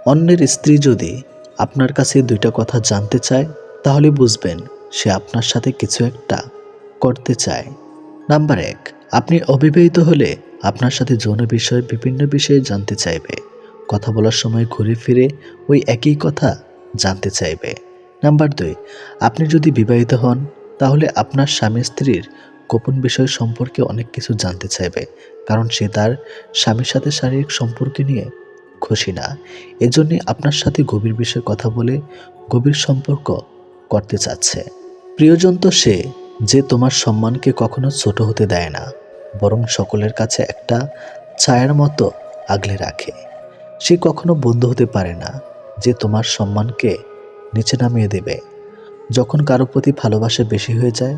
Speaker 1: অন্যের স্ত্রী যদি আপনার কাছে দুইটা কথা জানতে চায়, তাহলে বুঝবেন সে আপনার সাথে কিছু একটা করতে চায়। নাম্বার 1, আপনি অবিবাহিত হলে আপনার সাথে যৌন বিষয়ে বিভিন্ন বিষয়ে জানতে চাইবে। কথা বলার সময় ঘুরে ফিরে ওই একই কথা জানতে চাইবে। নাম্বার 2, আপনি যদি বিবাহিত হন, তাহলে আপনার স্বামী স্ত্রীর গোপন বিষয় সম্পর্কে অনেক কিছু জানতে চাইবে, কারণ সে তার স্বামীর সাথে শারীরিক সম্পর্ক নিয়ে খুশি না। এজন্যই আপনার সাথে গভীর বিষয়ে কথা বলে গভীর সম্পর্ক করতে চাচ্ছে। প্রিয়জন তো সে যে তোমার সম্মানকে কখনো ছোট হতে দেয় না, বরং সকলের কাছে একটা ছায়ার মতো আগলে রাখে। সে কখনো বন্ধু হতে পারে না যে তোমার সম্মানকে নিচে নামিয়ে দেবে। যখন কারো প্রতি ভালোবাসা বেশি হয়ে যায়,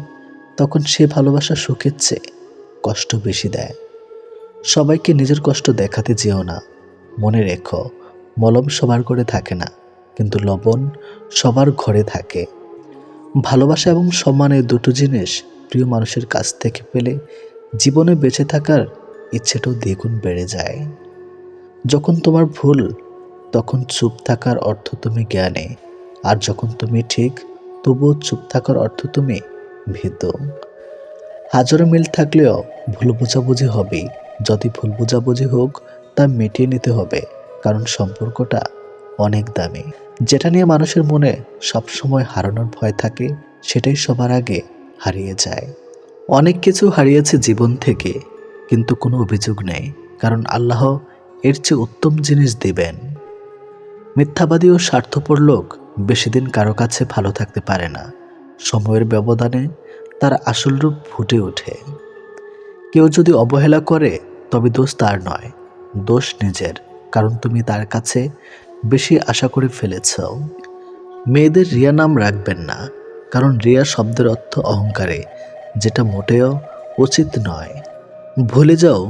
Speaker 1: তখন সে ভালোবাসা সুখের চেয়ে কষ্ট বেশি দেয়। সবাইকে নিজের কষ্ট দেখাতে যেও না। মনে রেখো, মলম সবার ঘরে থাকে না, কিন্তু লবণ সবার ঘরে থাকে। ভালোবাসা এবং সম্মান, এই দুটো জিনিস প্রিয় মানুষের কাছ থেকে পেলে জীবনে বেঁচে থাকার ইচ্ছেটাও দ্বিগুণ বেড়ে যায়। যখন তোমার ভুল, তখন চুপ থাকার অর্থ তুমি জ্ঞানে, আর যখন তুমি ঠিক, তবুও চুপ থাকার অর্থ তুমি ভীত। হাজারো মিল থাকলেও ভুল বোঝাবুঝি হবেই। যদি ভুল বোঝাবুঝি হোক, তা মিটিয়ে নিতে হবে, কারণ সম্পর্কটা অনেক দামি। যেটা নিয়ে মানুষের মনে সবসময় হারানোর ভয় থাকে, সেটাই সবার আগে হারিয়ে যায়। অনেক কিছু হারিয়েছে জীবন থেকে, কিন্তু কোনো অভিযোগ নেই, কারণ আল্লাহ এর চেয়ে উত্তম জিনিস দিবেন। মিথ্যাবাদী ও স্বার্থপর লোক বেশি দিন কারো কাছে ভালো থাকতে পারে না। সময়ের ব্যবধানে তার আসল রূপ ফুটে ওঠে। কেউ যদি অবহেলা করে, তবে দোষ তার নয়, দোষ নিজের, কারণ তুমি তার কাছে বেশি আশা করে ফেলেছ। মেয়েদের রিয়া নাম রাখবেন না, কারণ রিয়া শব্দের অর্থ অহংকারে, যেটা মোটেও উচিত নয়। ভুলে যাও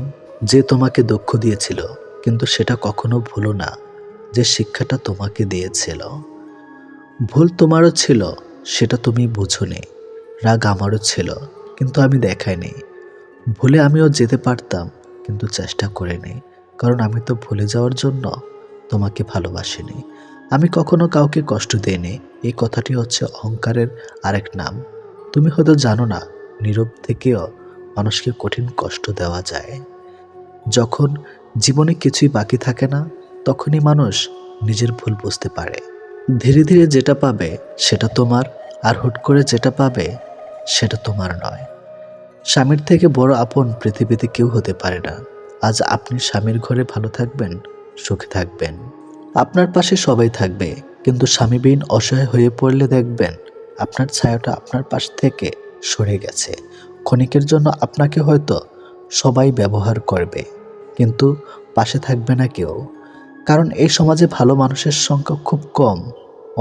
Speaker 1: যে তোমাকে দুঃখ দিয়েছিল, কিন্তু সেটা কখনো ভুলো না যে শিক্ষাটা তোমাকে দিয়েছিল। ভুল তোমারও ছিল, সেটা তুমি বুঝোনি। রাগ আমারও ছিল, কিন্তু আমি দেখাইনি। ভুলে আমিও যেতে পারতাম, কিন্তু চেষ্টা করিনি, কারণ আমি তো ভুলে যাওয়ার জন্য তোমাকে ভালোবাসিনি। আমি কখনো কাউকে কষ্ট দিইনি। এই কথাটি হচ্ছে অহংকারের আরেক নাম। তুমি হয়তো জানো না, নীরব থেকেও মানুষকে কঠিন কষ্ট দেওয়া যায়। যখন জীবনে কিছুই বাকি থাকে না, তখনই মানুষ নিজের ভুল বুঝতে পারে। ধীরে ধীরে যেটা পাবে সেটা তোমার, আর হুট করে যেটা পাবে সেটা তোমার নয়। স্বামীর থেকে বড় আপন পৃথিবীতে কেউ হতে পারে না। আজ আপনি স্বামীর ঘরে ভালো থাকবেন, সুখে থাকবেন, আপনার পাশে সবাই থাকবে, কিন্তু স্বামীবিহীন অসহায় হয়ে পড়লে দেখবেন আপনার ছায়াটা আপনার পাশ থেকে সরে গেছে। ক্ষণিকের জন্য আপনাকে হয়তো সবাই ব্যবহার করবে, কিন্তু পাশে থাকবে না কেউ। কারণ এই সমাজে ভালো মানুষের সংখ্যা খুব কম,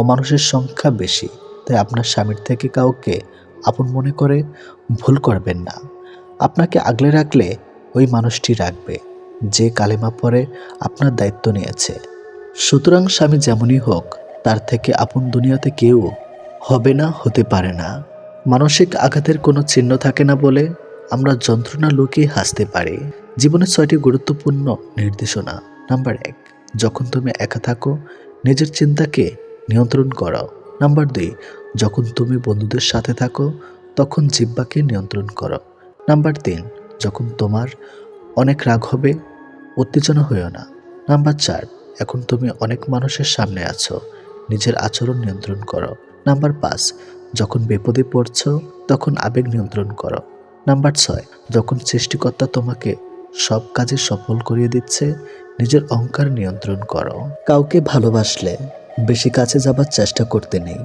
Speaker 1: অমানুষের সংখ্যা বেশি। তাই আপনার স্বামীর থেকে কাউকে আপন মনে করে ভুল করবেন না। আপনাকে আগলে রাখলে ওই মানুষটি রাখবে যে কালেমা পড়ে আপনার দায়িত্ব নিয়েছে। সুতরাং স্বামী যেমনই হোক, তার থেকে আপন দুনিয়াতে কেউ হবে না, হতে পারে না। মানসিক আঘাতের কোনো চিহ্ন থাকে না বলে আমরা যন্ত্রণা লুকিয়ে হাসতে পারি। জীবনের 6টি গুরুত্বপূর্ণ নির্দেশনা। নাম্বার 1, যখন তুমি একা থাকো নিজের চিন্তাকে নিয়ন্ত্রণ করো। নাম্বার 2, যখন তুমি বন্ধুদের সাথে থাকো তখন জিহ্বাকে নিয়ন্ত্রণ করো। নাম্বার 3, যখন তোমার অনেক রাগ হবে উত্তেজনা হইও না। নাম্বার 4, এখন তুমি অনেক মানুষের সামনে আছো, নিজের আচরণ নিয়ন্ত্রণ করো। নাম্বার 5, যখন বিপদে পড়ছো তখন আবেগ নিয়ন্ত্রণ করো। নাম্বার 6, যখন সৃষ্টিকর্তা তোমাকে সব কাজে সফল করিয়ে দিচ্ছে নিজের অহংকার নিয়ন্ত্রণ করো। কাউকে ভালোবাসলে বেশি কাছে যাবার চেষ্টা করতে নেই।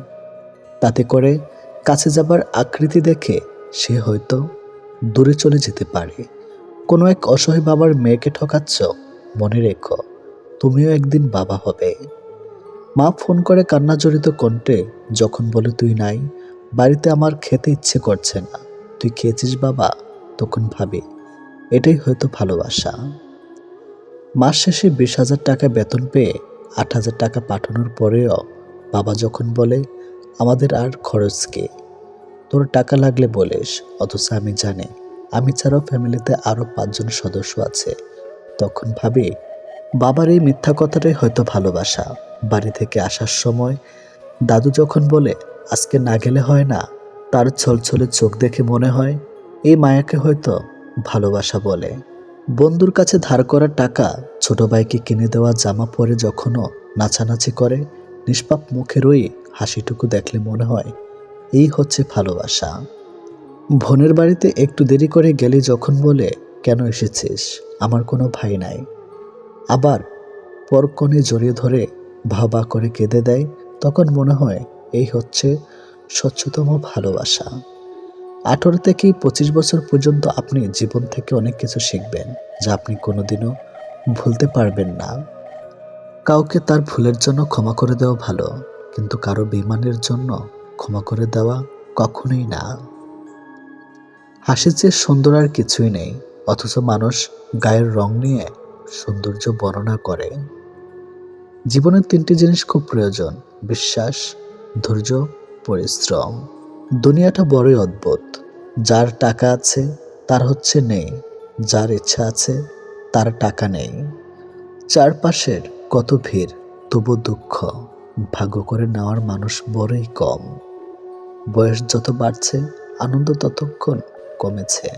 Speaker 1: তাতে করে কাছে যাবার আকৃতি দেখে সে হয়তো দূরে চলে যেতে পারে। কোনো এক অসহায় বাবার মেয়েকে ঠকাচ্ছ, মনে রেখো তুমিও একদিন বাবা হবে। মা ফোন করে কান্না জড়িত কণ্ঠে যখন বলে তুই নাই, বাড়িতে আমার খেতে ইচ্ছে করছে না, তুই খেয়েছিস বাবা? তখন ভাবি এটাই হয়তো ভালোবাসা। মাস শেষে 20,000 টাকা বেতন পেয়ে 8,000 টাকা পাঠানোর পরেও বাবা যখন বলে আমাদের আর খরচ কে, তোর টাকা লাগলে বলিস, অথচ আমি জানি আমি ছাড়াও ফ্যামিলিতে আরও 5 জন সদস্য আছে। তখন ভাবি বাবার এই মিথ্যা কথাটাই হয়তো ভালোবাসা। বাড়ি থেকে আসার সময় দাদু যখন বলে আজকে না গেলে হয় না, তার ছলছলে চোখ দেখে মনে হয় এই মায়াকে হয়তো ভালোবাসা বলে। বন্ধুর কাছে ধার করা টাকা ছোট ভাইকে কিনে দেওয়া জামা পরে যখনও নাচানাচি করে নিষ্পাপ মুখের ওই হাসিটুকু দেখলে মনে হয় এই হচ্ছে ভালোবাসা। বোনের বাড়িতে একটু দেরি করে গেলে যখন বলে কেন এসেছিস, আমার কোনো ভাই নাই, আবার পরক্ষণে জড়িয়ে ধরে ভা করে কেঁদে দেয়, তখন মনে হয় এই হচ্ছে স্বচ্ছতম ভালোবাসা। 18 থেকে 25 বছর পর্যন্ত আপনি জীবন থেকে অনেক কিছু শিখবেন যা আপনি কোনোদিনও ভুলতে পারবেন না। কাউকে তার ভুলের জন্য ক্ষমা করে দেওয়া ভালো, কিন্তু কারো বেইমানের জন্য ক্ষমা করে দেওয়া কখনোই না। হাসির চেয়ে সুন্দর আর কিছুই নেই, অথচ মানুষ গায়ের রং নিয়ে সৌন্দর্য বর্ণনা করে। জীবনের 3টি জিনিস খুব প্রয়োজন: বিশ্বাস, ধৈর্য, পরিশ্রম। দুনিয়াটা বড়ই অদ্ভুত। যার টাকা আছে তার হচ্ছে নেই, যার ইচ্ছা আছে তার টাকা নেই। চারপাশের কত ভিড়, তবু দুঃখ ভাগ্য করে নেওয়ার মানুষ বড়ই কম। বয়স যত বাড়ছে আনন্দ ততক্ষণ কমেছে।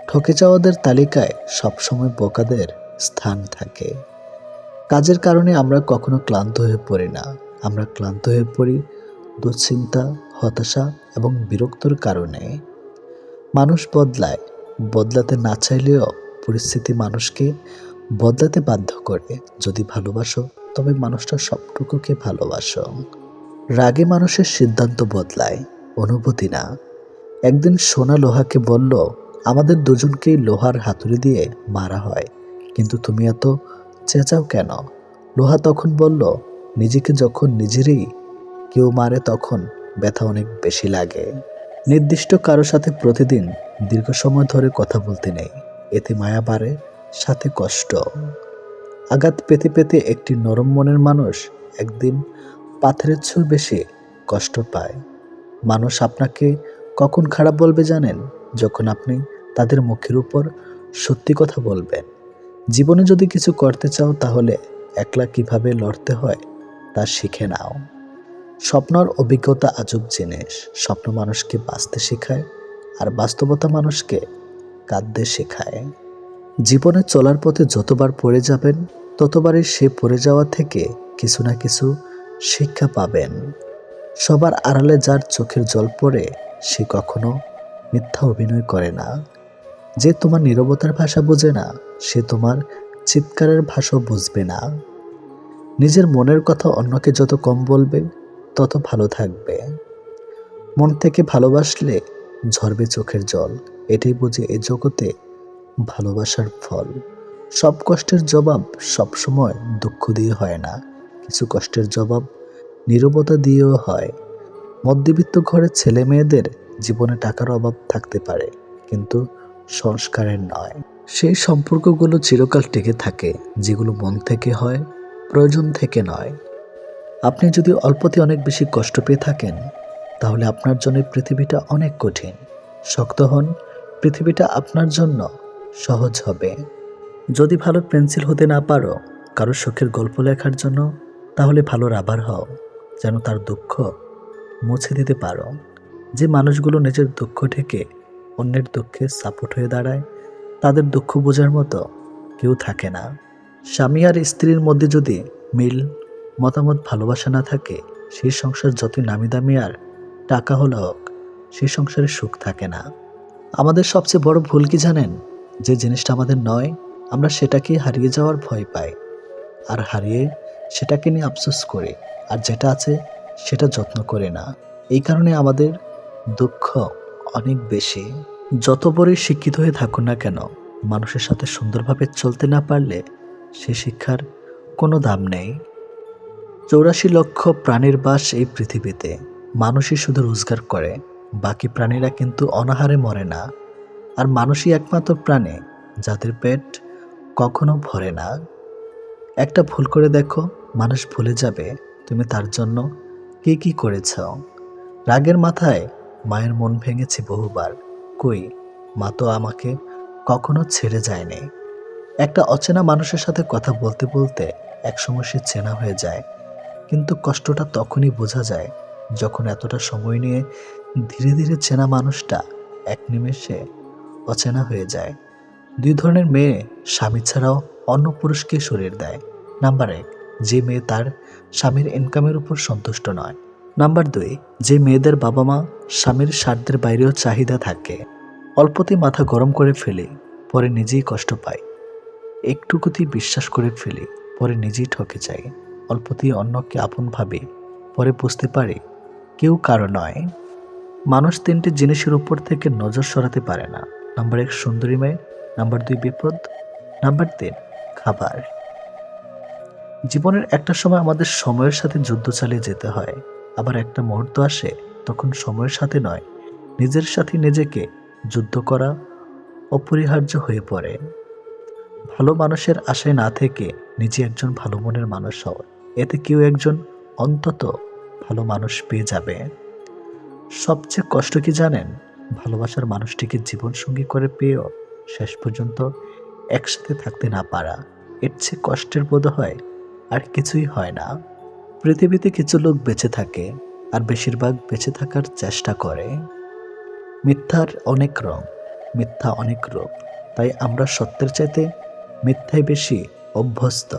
Speaker 1: ঠকে যাওয়াদের তালিকায় সবসময় বোকাদের স্থান থাকে। কাজের কারণে আমরা কখনো ক্লান্ত হয়ে পড়ি না, আমরা ক্লান্ত হয়ে পড়ি দুশ্চিন্তা, হতাশা এবং বিরক্তর কারণে। মানুষ বদলায়, বদলাতে না চাইলেও পরিস্থিতি মানুষকে বদলাতে বাধ্য করে। যদি ভালোবাসো তবে মানুষটা সবটুকুকে ভালোবাসো। রাগে মানুষের সিদ্ধান্ত বদলায়, অনুভূতি না। একদিন সোনা লোহাকে বলল আমাদের দুজনকেই লোহার হাতুড়ি দিয়ে মারা হয়, কিন্তু তুমি এত চেঁচাও কেন? লোহা তখন বলল নিজেকে যখন নিজেরই কেউ মারে তখন ব্যথা অনেক বেশি লাগে। নির্দিষ্ট কারো সাথে প্রতিদিন দীর্ঘ সময় ধরে কথা বলতে নেই, এতে মায়া বাড়ে, সাথে কষ্ট। আঘাত পেতে পেতে একটি নরম মনের মানুষ একদিন পাথরের চেয়েও বেশি কষ্ট পায়। মানুষ আপনাকে কখন খারাপ বলবে জানেন? যখন আপনি তাদের মুখের উপর সত্যি কথা বলবেন। জীবনে যদি কিছু করতে চাও তাহলে একলা কিভাবে লড়তে হয় তা শিখে নাও। স্বপ্নর অভিজ্ঞতা আজব জিনিস। স্বপ্ন মানুষকে বাঁচতে শেখায়, আর বাস্তবতা মানুষকে কাঁদতে শেখায়। জীবনে চলার পথে যতবার পড়ে যাবেন ততবারই সে পড়ে যাওয়া থেকে কিছু না কিছু শিক্ষা পাবেন। সবার আড়ালে যার চোখের জল পড়ে সে কখনো মিথ্যা অভিনয় করে না। যে তোমার নীরবতার ভাষা বোঝে না সে তোমার চিৎকারের ভাষাও বুঝবে না। নিজের মনের কথা অন্যকে যত কম বলবে তত ভালো থাকবে। মন থেকে ভালোবাসলে ঝরবে চোখের জল। এটাই বুঝি এই জগতে ভালোবাসার ফল। সব কষ্টের জবাব সবসময় দুঃখ দিয়ে হয় না, কিছু কষ্টের জবাব নীরবতা দিয়েও হয়। মধ্যবিত্ত ঘরের ছেলে মেয়েদের জীবনে টাকার অভাব থাকতে পারে, কিন্তু সংস্কারের নয়। সেই সম্পর্কগুলো চিরকাল টিকে থাকে যেগুলো মন থেকে হয়, প্রয়োজন থেকে নয়। আপনি যদি অল্পতে অনেক বেশি কষ্ট পেয়ে থাকেন, তাহলে আপনার জন্য পৃথিবীটা অনেক কঠিন। শক্ত হন, পৃথিবীটা আপনার জন্য সহজ হবে। যদি ভালো পেন্সিল হতে না পারো কারো সুখের গল্প লেখার জন্য, তাহলে ভালো রাবার হও, যেন তার দুঃখ মুছে দিতে পারো। যে মানুষগুলো নিজের দুঃখ ঢেকে অন্যের দুঃখে সাপোর্ট হয়ে দাঁড়ায়, তাদের দুঃখ বোঝার মতো কেউ থাকে না। স্বামী আর স্ত্রীর মধ্যে যদি মিল, মতামত, ভালোবাসা না থাকে, সেই সংসার যতই নামি দামি আর টাকা হলো হোক, সেই সংসারে সুখ থাকে না। আমাদের সবচেয়ে বড় ভুল কি জানেন? যে জিনিসটা আমাদের নয়, আমরা সেটাকে হারিয়ে যাওয়ার ভয় পাই, আর হারিয়ে সেটাকে নিয়ে আফসোস করি, আর যেটা আছে সেটা যত্ন করি না। এই কারণে আমাদের দুঃখ অনেক বেশি। যত বড়ই শিক্ষিত হয়ে থাকুন না কেন, মানুষের সাথে সুন্দরভাবে চলতে না পারলে সে শিক্ষার কোনো দাম নেই। 84 লক্ষ প্রাণীর বাস এই পৃথিবীতে। মানুষই শুধু রোজগার করে, বাকি প্রাণীরা কিন্তু অনাহারে মরে না। আর মানুষই একমাত্র প্রাণী যাদের পেট কখনো ভরে না। একটা ভুল করে দেখো, মানুষ ভুলে যাবে তুমি তার জন্য কি কি করেছ। রাগের মাথায় মায়ের মন ভেঙেছে বহুবার, কই মা তো আমাকে কখনো ছেড়ে যায়নি। একটা অচেনা মানুষের সাথে কথা বলতে বলতে একসময় সে চেনা হয়ে যায়, কিন্তু কষ্টটা তখনই বোঝা যায় যখন এতটা সময় নিয়ে ধীরে ধীরে চেনা মানুষটা এক নিমেষে অচেনা হয়ে যায়। 2 ধরনের মেয়ে স্বামী ছাড়াও অন্য পুরুষকে সরিয়ে দেয়। নাম্বার 1, যে মেয়ে তার স্বামীর ইনকামের উপর সন্তুষ্ট নয়। নাম্বার 2, যে মেয়েদের বাবা মা স্বামীর স্বার্থের বাইরেও চাহিদা থাকে। অল্পতেই মাথা গরম করে ফেলি, পরে নিজেই কষ্ট পাই। একটুকুতেই বিশ্বাস করে ফেলি, পরে নিজেই ঠকে যাই। অল্পতেই অন্যকে আপন ভাবি, পরে বুঝতে পারি কেউ কারো নয়। মানুষ 3টি জিনিসের উপর থেকে নজর সরাতে পারে না। নাম্বার 1 সুন্দরী মেয়ে, নাম্বার 2 বিপদ, নাম্বার 3 খাবার। জীবনের একটা সময় আমাদের সময়ের সাথে যুদ্ধ চালিয়ে যেতে হয়, আবার একটা মুহূর্ত আসে তখন সময়ের সাথে নয়, নিজের সাথে নিজেকে যুদ্ধ করা অপরিহার্য হয়ে পড়ে। ভালো মানুষের আশায় না থেকে নিজে একজন ভালো মনের মানুষ হও, এতে কেউ একজন অন্তত ভালো মানুষ পেয়ে যাবে। সবচেয়ে কষ্ট কি জানেন? ভালোবাসার মানুষটিকে জীবনসঙ্গী করে পেয়েও শেষ পর্যন্ত একসাথে থাকতে না পারা। এর চেয়ে কষ্টের বোধ হয় আর কিছুই হয় না। পৃথিবীতে কিছু লোক বেঁচে থাকে, আর বেশিরভাগ বেঁচে থাকার চেষ্টা করে। মিথ্যার অনেক রং, মিথ্যা অনেক রূপ, তাই আমরা সত্যের চাইতে মিথ্যায় বেশি অভ্যস্ত।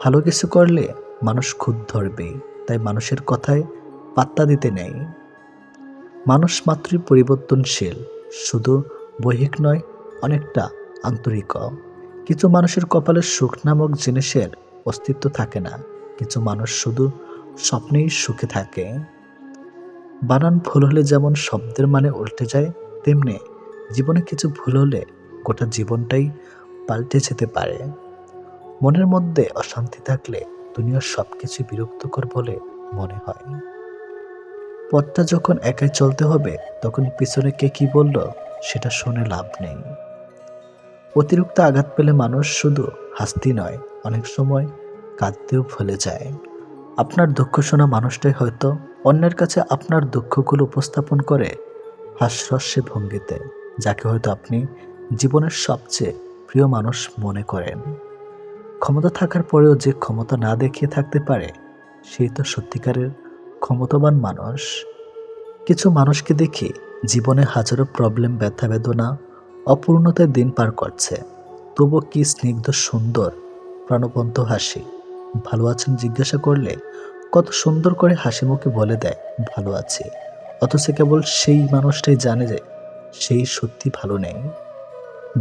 Speaker 1: ভালো কিছু করলে মানুষ খুদ ধরবে, তাই মানুষের কথায় পাত্তা দিতে নেই। মানুষ মাত্রই পরিবর্তনশীল, শুধু বৈহিক নয়, অনেকটা আন্তরিক। কিছু মানুষের কপালে সুখ নামক জিনিসের অস্তিত্ব থাকে না, কিছু মানুষ শুধু স্বপ্নেই সুখে থাকে। বানান ভুল হলে যেমন শব্দের মানে উল্টে যায়, তেমনি জীবনে কিছু ভুল হলে গোটা জীবনটাই পাল্টে যেতে পারে। মনের মধ্যে অশান্তি থাকলে দুনিয়ার সবকিছু বিরক্তকর বলে মনে হয়। পথটা যখন একাই চলতে হবে, তখন পিছনে কে কি বলল সেটা শুনে লাভ নেই। অতিরিক্ত আঘাত পেলে মানুষ শুধু হাসতেই নয়, অনেক সময় কাঁদতেও ভুলে যায়। আপনার দুঃখ শোনা মানুষটাই হয়তো অন্যের কাছে আপনার দুঃখগুলো উপস্থাপন করে হাস্যরস্যে ভঙ্গিতে, যাকে হয়তো আপনি জীবনের সবচেয়ে প্রিয় মানুষ মনে করেন। ক্ষমতা থাকার পরেও যে ক্ষমতা না দেখিয়ে থাকতে পারে, সেই তো সত্যিকারের ক্ষমতাবান মানুষ। কিছু মানুষকে দেখি জীবনে হাজারো প্রবলেম, ব্যথা বেদনা, অপূর্ণতায় দিন পার করছে, তবু কি স্নিগ্ধ সুন্দর প্রাণবন্ত হাসি। ভালো আছেন জিজ্ঞাসা করলে কত সুন্দর করে হাসি মুখে বলে দেয় ভালো আছি, অথচ কেবল সেই মানুষটাই জানে যে সেই সত্যি ভালো নেই।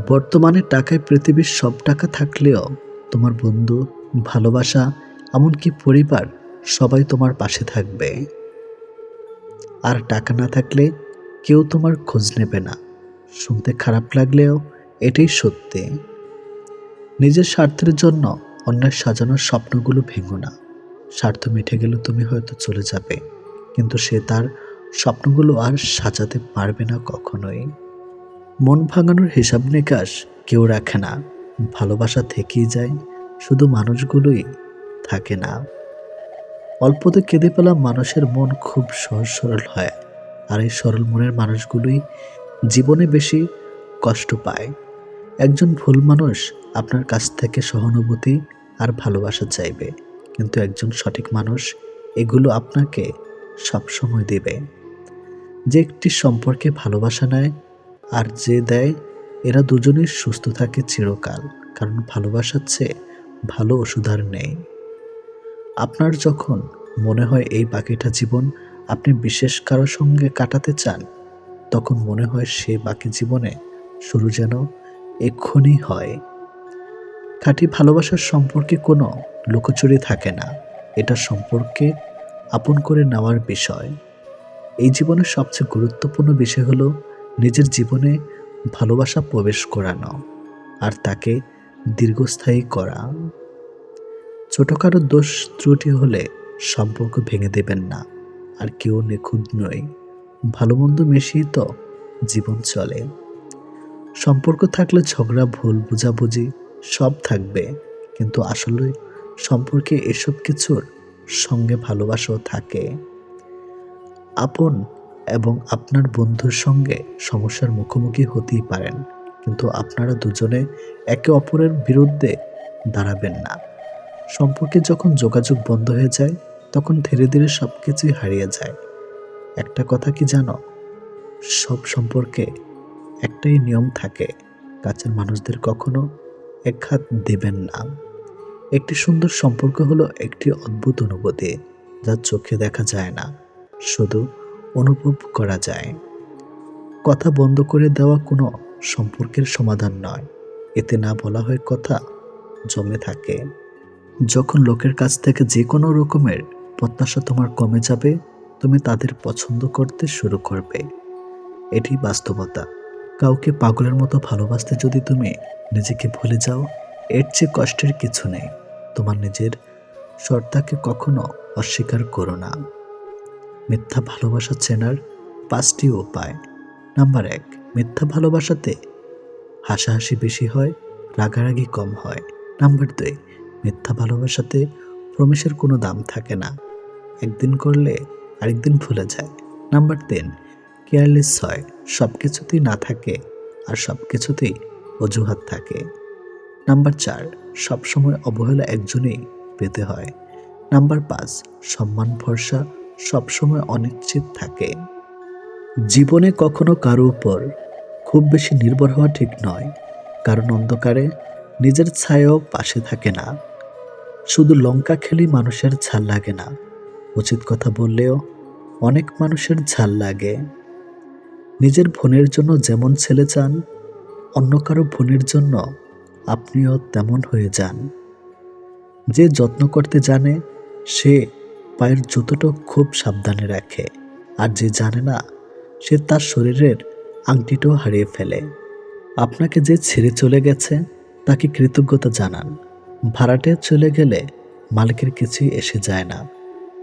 Speaker 1: বর্তমানে টাকায় পৃথিবীর সব টাকা থাকলেও তোমার বন্ধু, ভালোবাসা, এমনকি পরিবার, সবাই তোমার পাশে থাকবে। আর টাকা না থাকলে কেউ তোমার খোঁজ নেবে না। শুনতে খারাপ লাগলেও এটাই সত্যি। নিজের স্বার্থের জন্য অন্যের সাজানো স্বপ্নগুলো ভেঙো না। স্বার্থ মিটে গেলে তুমি হয়তো চলে যাবে, কিন্তু সে তার স্বপ্নগুলো আর সাজাতে পারবে না কখনোই। মন ভাঙানোর হিসাব নিকাশ কেউ রাখে না। ভালোবাসা থেকেই যায়, শুধু মানুষগুলোই থাকে না। অল্পতে কেঁদে ফেলা মানুষের মন খুব সহজ সরল হয়, আর এই সরল মনের মানুষগুলোই জীবনে বেশি কষ্ট পায়। একজন ভুল মানুষ আপনার কাছ থেকে সহানুভূতি আর ভালোবাসা চাইবে, কিন্তু একজন সঠিক মানুষ এগুলো আপনাকে সবসময় দেবে। যে একটি সম্পর্কে ভালোবাসা নেয় আর যে দেয়, এরা দুজনেই সুস্থ থাকে চিরকাল, কারণ ভালোবাসার চেয়ে ভালো ওষুধ আর নেই। আপনার যখন মনে হয় এই বাকিটা জীবন আপনি বিশেষ কারো সঙ্গে কাটাতে চান, তখন মনে হয় সে বাকি জীবনে শুরু যেন এক্ষুনি হয়। খাঁটি ভালোবাসার সম্পর্কে কোনো লুকোচুরি থাকে না। এটা সম্পর্কে আপন করে নেওয়ার বিষয়। এই জীবনের সবচেয়ে গুরুত্বপূর্ণ বিষয় হলো নিজের জীবনে ভালোবাসা প্রবেশ করানো আর তাকে দীর্ঘস্থায়ী করা। ছোটখাটো দোষ ত্রুটি হলে সম্পর্ক ভেঙে দেবেন না। আর কেউ নিখুঁত নয়, ভালো মন্দ মিশিয়ে তো জীবন চলে। সম্পর্ক থাকলে ঝগড়া, ভুল বোঝাবুঝি সব থাকবে, কিন্তু আসলে সম্পর্কে এসব কিছুর সঙ্গে ভালোবাসাও থাকে। আপন এবং আপনার বন্ধুর সঙ্গে সমস্যার মুখোমুখি হতেই পারেন, কিন্তু আপনারা দুজনে একে অপরের বিরুদ্ধে দাঁড়াবেন না। সম্পর্কে যখন যোগাযোগ বন্ধ হয়ে যায়, তখন ধীরে ধীরে সব কিছুই হারিয়ে যায়। একটা কথা কি জানো, সব সম্পর্কে একটাই নিয়ম থাকে, কাছের মানুষদের কখনো একঘাত দেবেন না। একটি সুন্দর সম্পর্ক হলো একটি অদ্ভুত অনুভূতি, যা চোখে দেখা যায় না, শুধু অনুভব করা যায়। কথা বন্ধ করে দেওয়া কোনো সম্পর্কের সমাধান নয়, এতে না বলা হয় কথা জমে থাকে। যখন লোকের কাছ থেকে যে কোনো রকমের প্রত্যাশা তোমার কমে যাবে, তুমি তাদের পছন্দ করতে শুরু করবে। এটি বাস্তবতা। কাউকে পাগলের মতো ভালোবাসতে যদি তুমি নিজেকে ভুলে যাও, এর চেয়ে কষ্টের কিছু নেই। তোমার নিজের সত্তাকে কখনো অস্বীকার করো না। মিথ্যা ভালোবাসা চেনার 5টি উপায়। নাম্বার 1, মিথ্যা ভালোবাসাতে হাসাহাসি বেশি হয়, রাগারাগি কম হয়। নাম্বার 2, মিথ্যা ভালোবাসাতে প্রমিসের কোনো দাম থাকে না, একদিন করলে আরেকদিন ভুলে যায়। নাম্বার 3, কেয়ারলেস হয়, সব কিছুতেই না থাকে আর সব কিছুতেই অজুহাত থাকে। নাম্বার 4, সবসময় অবহেলা একজনই পেতে হয়। নাম্বার 5, সম্মান ভরসা সবসময় অনিশ্চিত থাকে। জীবনে কখনো কারো উপর খুব বেশি নির্ভর হওয়া ঠিক নয়, কারণ অন্ধকারে নিজের ছায়াও পাশে থাকে না। শুধু লঙ্কা খেলেই মানুষের ঝাল লাগে না, উচিত কথা বললেও অনেক মানুষের ঝাল লাগে। নিজের বোনের জন্য যেমন ছেলে চান, অন্য কারো বোনের জন্য আপনিও তেমন হয়ে যান। যে যত্ন করতে জানে সে পায়ের জুতোটা খুব সাবধানে রাখে, আর যে জানে না সে তার শরীরের আংটিটাও হারিয়ে ফেলে। আপনাকে যে ছেড়ে চলে গেছে তাকে কৃতজ্ঞতা জানান। ভাড়াটে চলে গেলে মালিকের কিছুই এসে যায় না।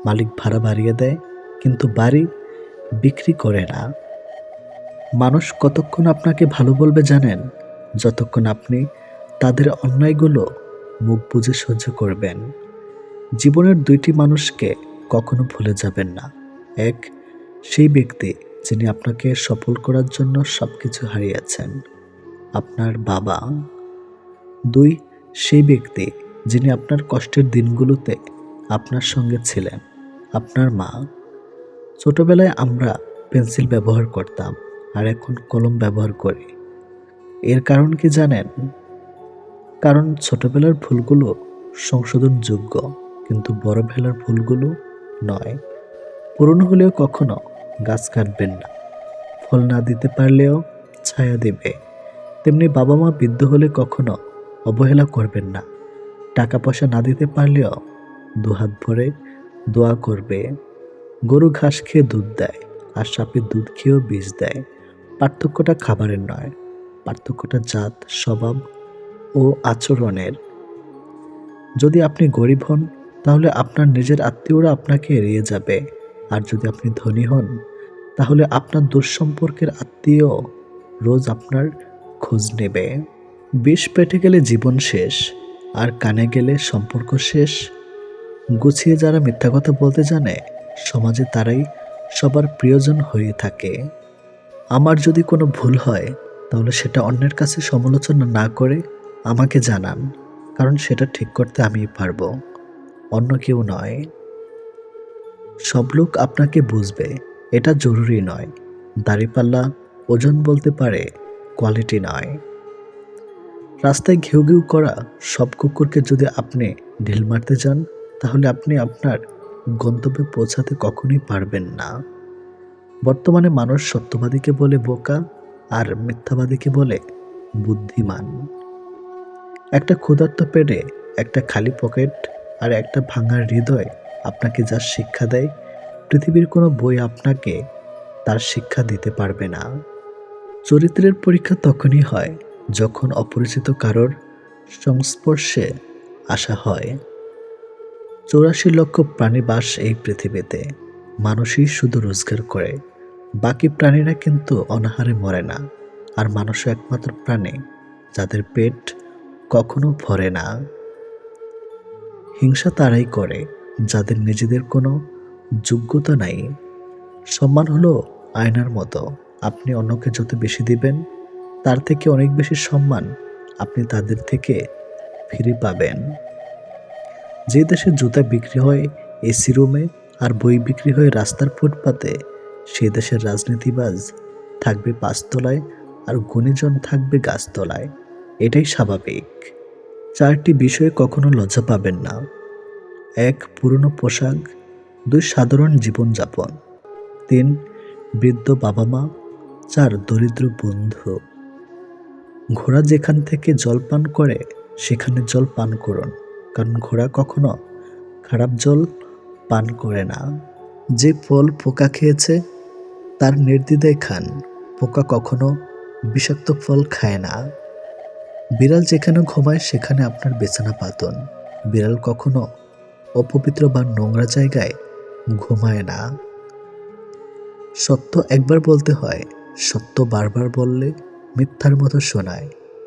Speaker 1: মালিক ভাড়া বাড়িয়ে দেয়, কিন্তু বাড়ি বিক্রি করে না। মানুষ কতক্ষণ আপনাকে ভালো বলবে জানেন? যতক্ষণ আপনি তাদের অন্যায়গুলো মুখ বুজে সহ্য করবেন। জীবনের 2টি মানুষকে কখনো ভুলে যাবেন না। 1, সেই ব্যক্তি যিনি আপনাকে সফল করার জন্য সবকিছু হারিয়েছেন, আপনার বাবা। 2, সেই ব্যক্তি যিনি আপনার কষ্টের দিনগুলোতে আপনার সঙ্গে ছিলেন, আপনার মা। ছোটবেলায় আমরা পেন্সিল ব্যবহার করতাম, আর এখন কলম ব্যবহার করি। এর কারণ কি জানেন? কারণ ছোটবেলার ভুলগুলো সংশোধনযোগ্য, কিন্তু বড়বেলার ভুলগুলো নয়। পুরনো হলেও কখনো গাছ কাটবেন না, ফল না দিতে পারলেও ছায়া দেবে। তেমনি বাবা মা বৃদ্ধ হলে কখনো অবহেলা করবেন না, টাকা পয়সা না দিতে পারলেও দুহাত ভরে দোয়া করবে। গরু ঘাস খেয়ে দুধ দেয়, আর সাপে দুধ খেয়েও বিষ দেয়। পার্থক্যটা খাবারের নয়, পার্থক্যটা জাত, স্বভাব ও আচরণের। যদি আপনি গরিব হন, তাহলে আপনার নিজের আত্মীয়রা আপনাকে এড়িয়ে যাবে। আর যদি আপনি ধনী হন, তাহলে আপনার দুঃসম্পর্কের আত্মীয় রোজ আপনার খোঁজ নেবে। বিষ পেটে গেলে জীবন শেষ, আর কানে গেলে সম্পর্ক শেষ। গুছিয়ে যারা মিথ্যা কথা বলতে জানে, সমাজে তারাই সবার প্রিয়জন হয়ে থাকে। আমার যদি কোনো ভুল হয়, তাহলে সেটা অন্যের কাছে সমালোচনা না করে আমাকে জানান, কারণ সেটা ঠিক করতে আমিই পারবো, অন্য কেউ নয়। সব লোক আপনাকে বুঝবে এটা জরুরি নয়। দাড়িপাল্লা ওজন বলতে পারে, কোয়ালিটি নয়। রাস্তায় ঘেউ ঘেউ করা সব কুকুরকে যদি আপনি ঢিল মারতে যান, তাহলে আপনি আপনার গন্তব্যে পৌঁছাতে কখনোই পারবেন না। বর্তমানে মানুষ সত্যবাদীকে বলে বোকা, আর মিথ্যাবাদীকে বলে বুদ্ধিমান। একটা ক্ষুধার্ত পেটে, একটা খালি পকেট আর একটা ভাঙা হৃদয় আপনাকে যা শিক্ষা দেয়, পৃথিবীর কোনো বই আপনাকে তার শিক্ষা দিতে পারবে না। চরিত্রের পরীক্ষা তখনই হয় যখন অপরিচিত কারোর সংস্পর্শে আসা হয়। 84 লক্ষ প্রাণী বাস এই পৃথিবীতে, মানুষই শুধু রোজগার করে, বাকি প্রাণীরা কিন্তু অনাহারে মরে না। আর মানুষও একমাত্র প্রাণী যাদের পেট কখনো ভরে না। হিংসা তারাই করে যাদের নিজেদের কোনো যোগ্যতা নাই। সম্মান হলো আয়নার মতো, আপনি অন্যকে যত বেশি দিবেন, তার থেকে অনেক বেশি সম্মান আপনি তাদের থেকে ফিরে পাবেন। যে দেশে জুতা বিক্রি হয় এসি রুমে আর বই বিক্রি হয় রাস্তার ফুটপাতে, সে দেশের রাজনীতিবাজ থাকবে পাঁচতলায় আর গুণীজন থাকবে গাছতলায়। এটাই স্বাভাবিক। 4টি বিষয়ে কখনো লজ্জা পাবেন না। 1. পুরনো পোশাক। 2. সাধারণ জীবনযাপন। 3. বৃদ্ধ বাবা মা। 4. দরিদ্র বন্ধু। ঘোড়া যেখান থেকে জল পান করে সেখানে জল পান করুন, কারণ ঘোড়া কখনো খারাপ জল পান করে না। যে ফল পোকা খেয়েছে তার নির্দ্বিধায় খান, পোকা কখনো বিষাক্ত ফল খায় না। বিড়াল যেখানে ঘুমায় সেখানে আপনার বিছানা পাতুন, বিড়াল কখনো অপবিত্র বা নোংরা জায়গায় ঘুমায় না। সত্য একবার বলতে হয়, সত্য বারবার বললে মিথ্যার মতো শোনায়।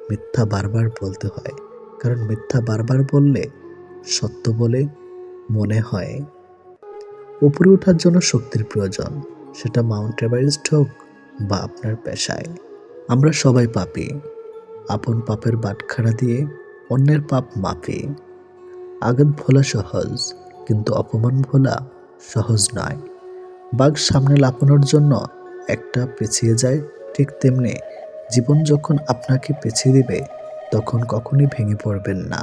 Speaker 1: মিথ্যা বারবার বলতে হয়, কারণ মিথ্যা বারবার বললে সত্য বলে মনে হয়। উপরে ওঠার জন্য শক্তির প্রয়োজন, সেটা মাউন্ট এভারেস্ট হোক বা আপনার পেশায়। আমরা সবাই পাপী, আপন পাপের বাটখারা দিয়ে অন্যের পাপ মাপি। আঘাত ভোলা সহজ, কিন্তু অপমান ভোলা সহজ নয়। বাঘ সামনে লাফানোর জন্য একটা পেছিয়ে যায়, ঠিক তেমনি জীবন যখন আপনাকে পেছিয়ে দিবে, তখন কখনই ভেঙে পড়বেন না।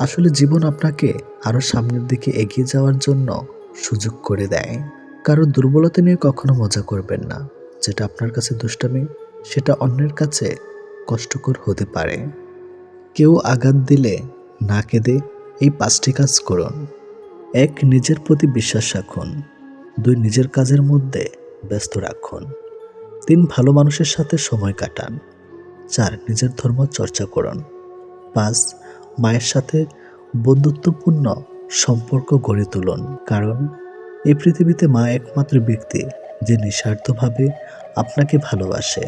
Speaker 1: আসলে জীবন আপনাকে আরো সামনের দিকে এগিয়ে যাওয়ার জন্য সুযোগ করে দেয়। কারো দুর্বলতা নিয়ে কখনো মজা করবেন না। যেটা আপনার কাছে দুষ্টামি, সেটা অন্যের কাছে কষ্টকর হতে পারে। কেউ আঘাত দিলে না কেঁদে এই 5টি কাজ করুন। 1. নিজের প্রতি বিশ্বাস রাখুন। 2. নিজের কাজের মধ্যে ব্যস্ত রাখুন। 3. ভালো মানুষের সাথে সময় কাটান। 4. নিজের ধর্ম চর্চা করুন। 5. মায়ের সাথে বন্ধুত্বপূর্ণ সম্পর্ক গড়ে তুলুন, কারণ এই পৃথিবীতে মা একমাত্র ব্যক্তি যে নিঃস্বার্থভাবে আপনাকে ভালোবাসে।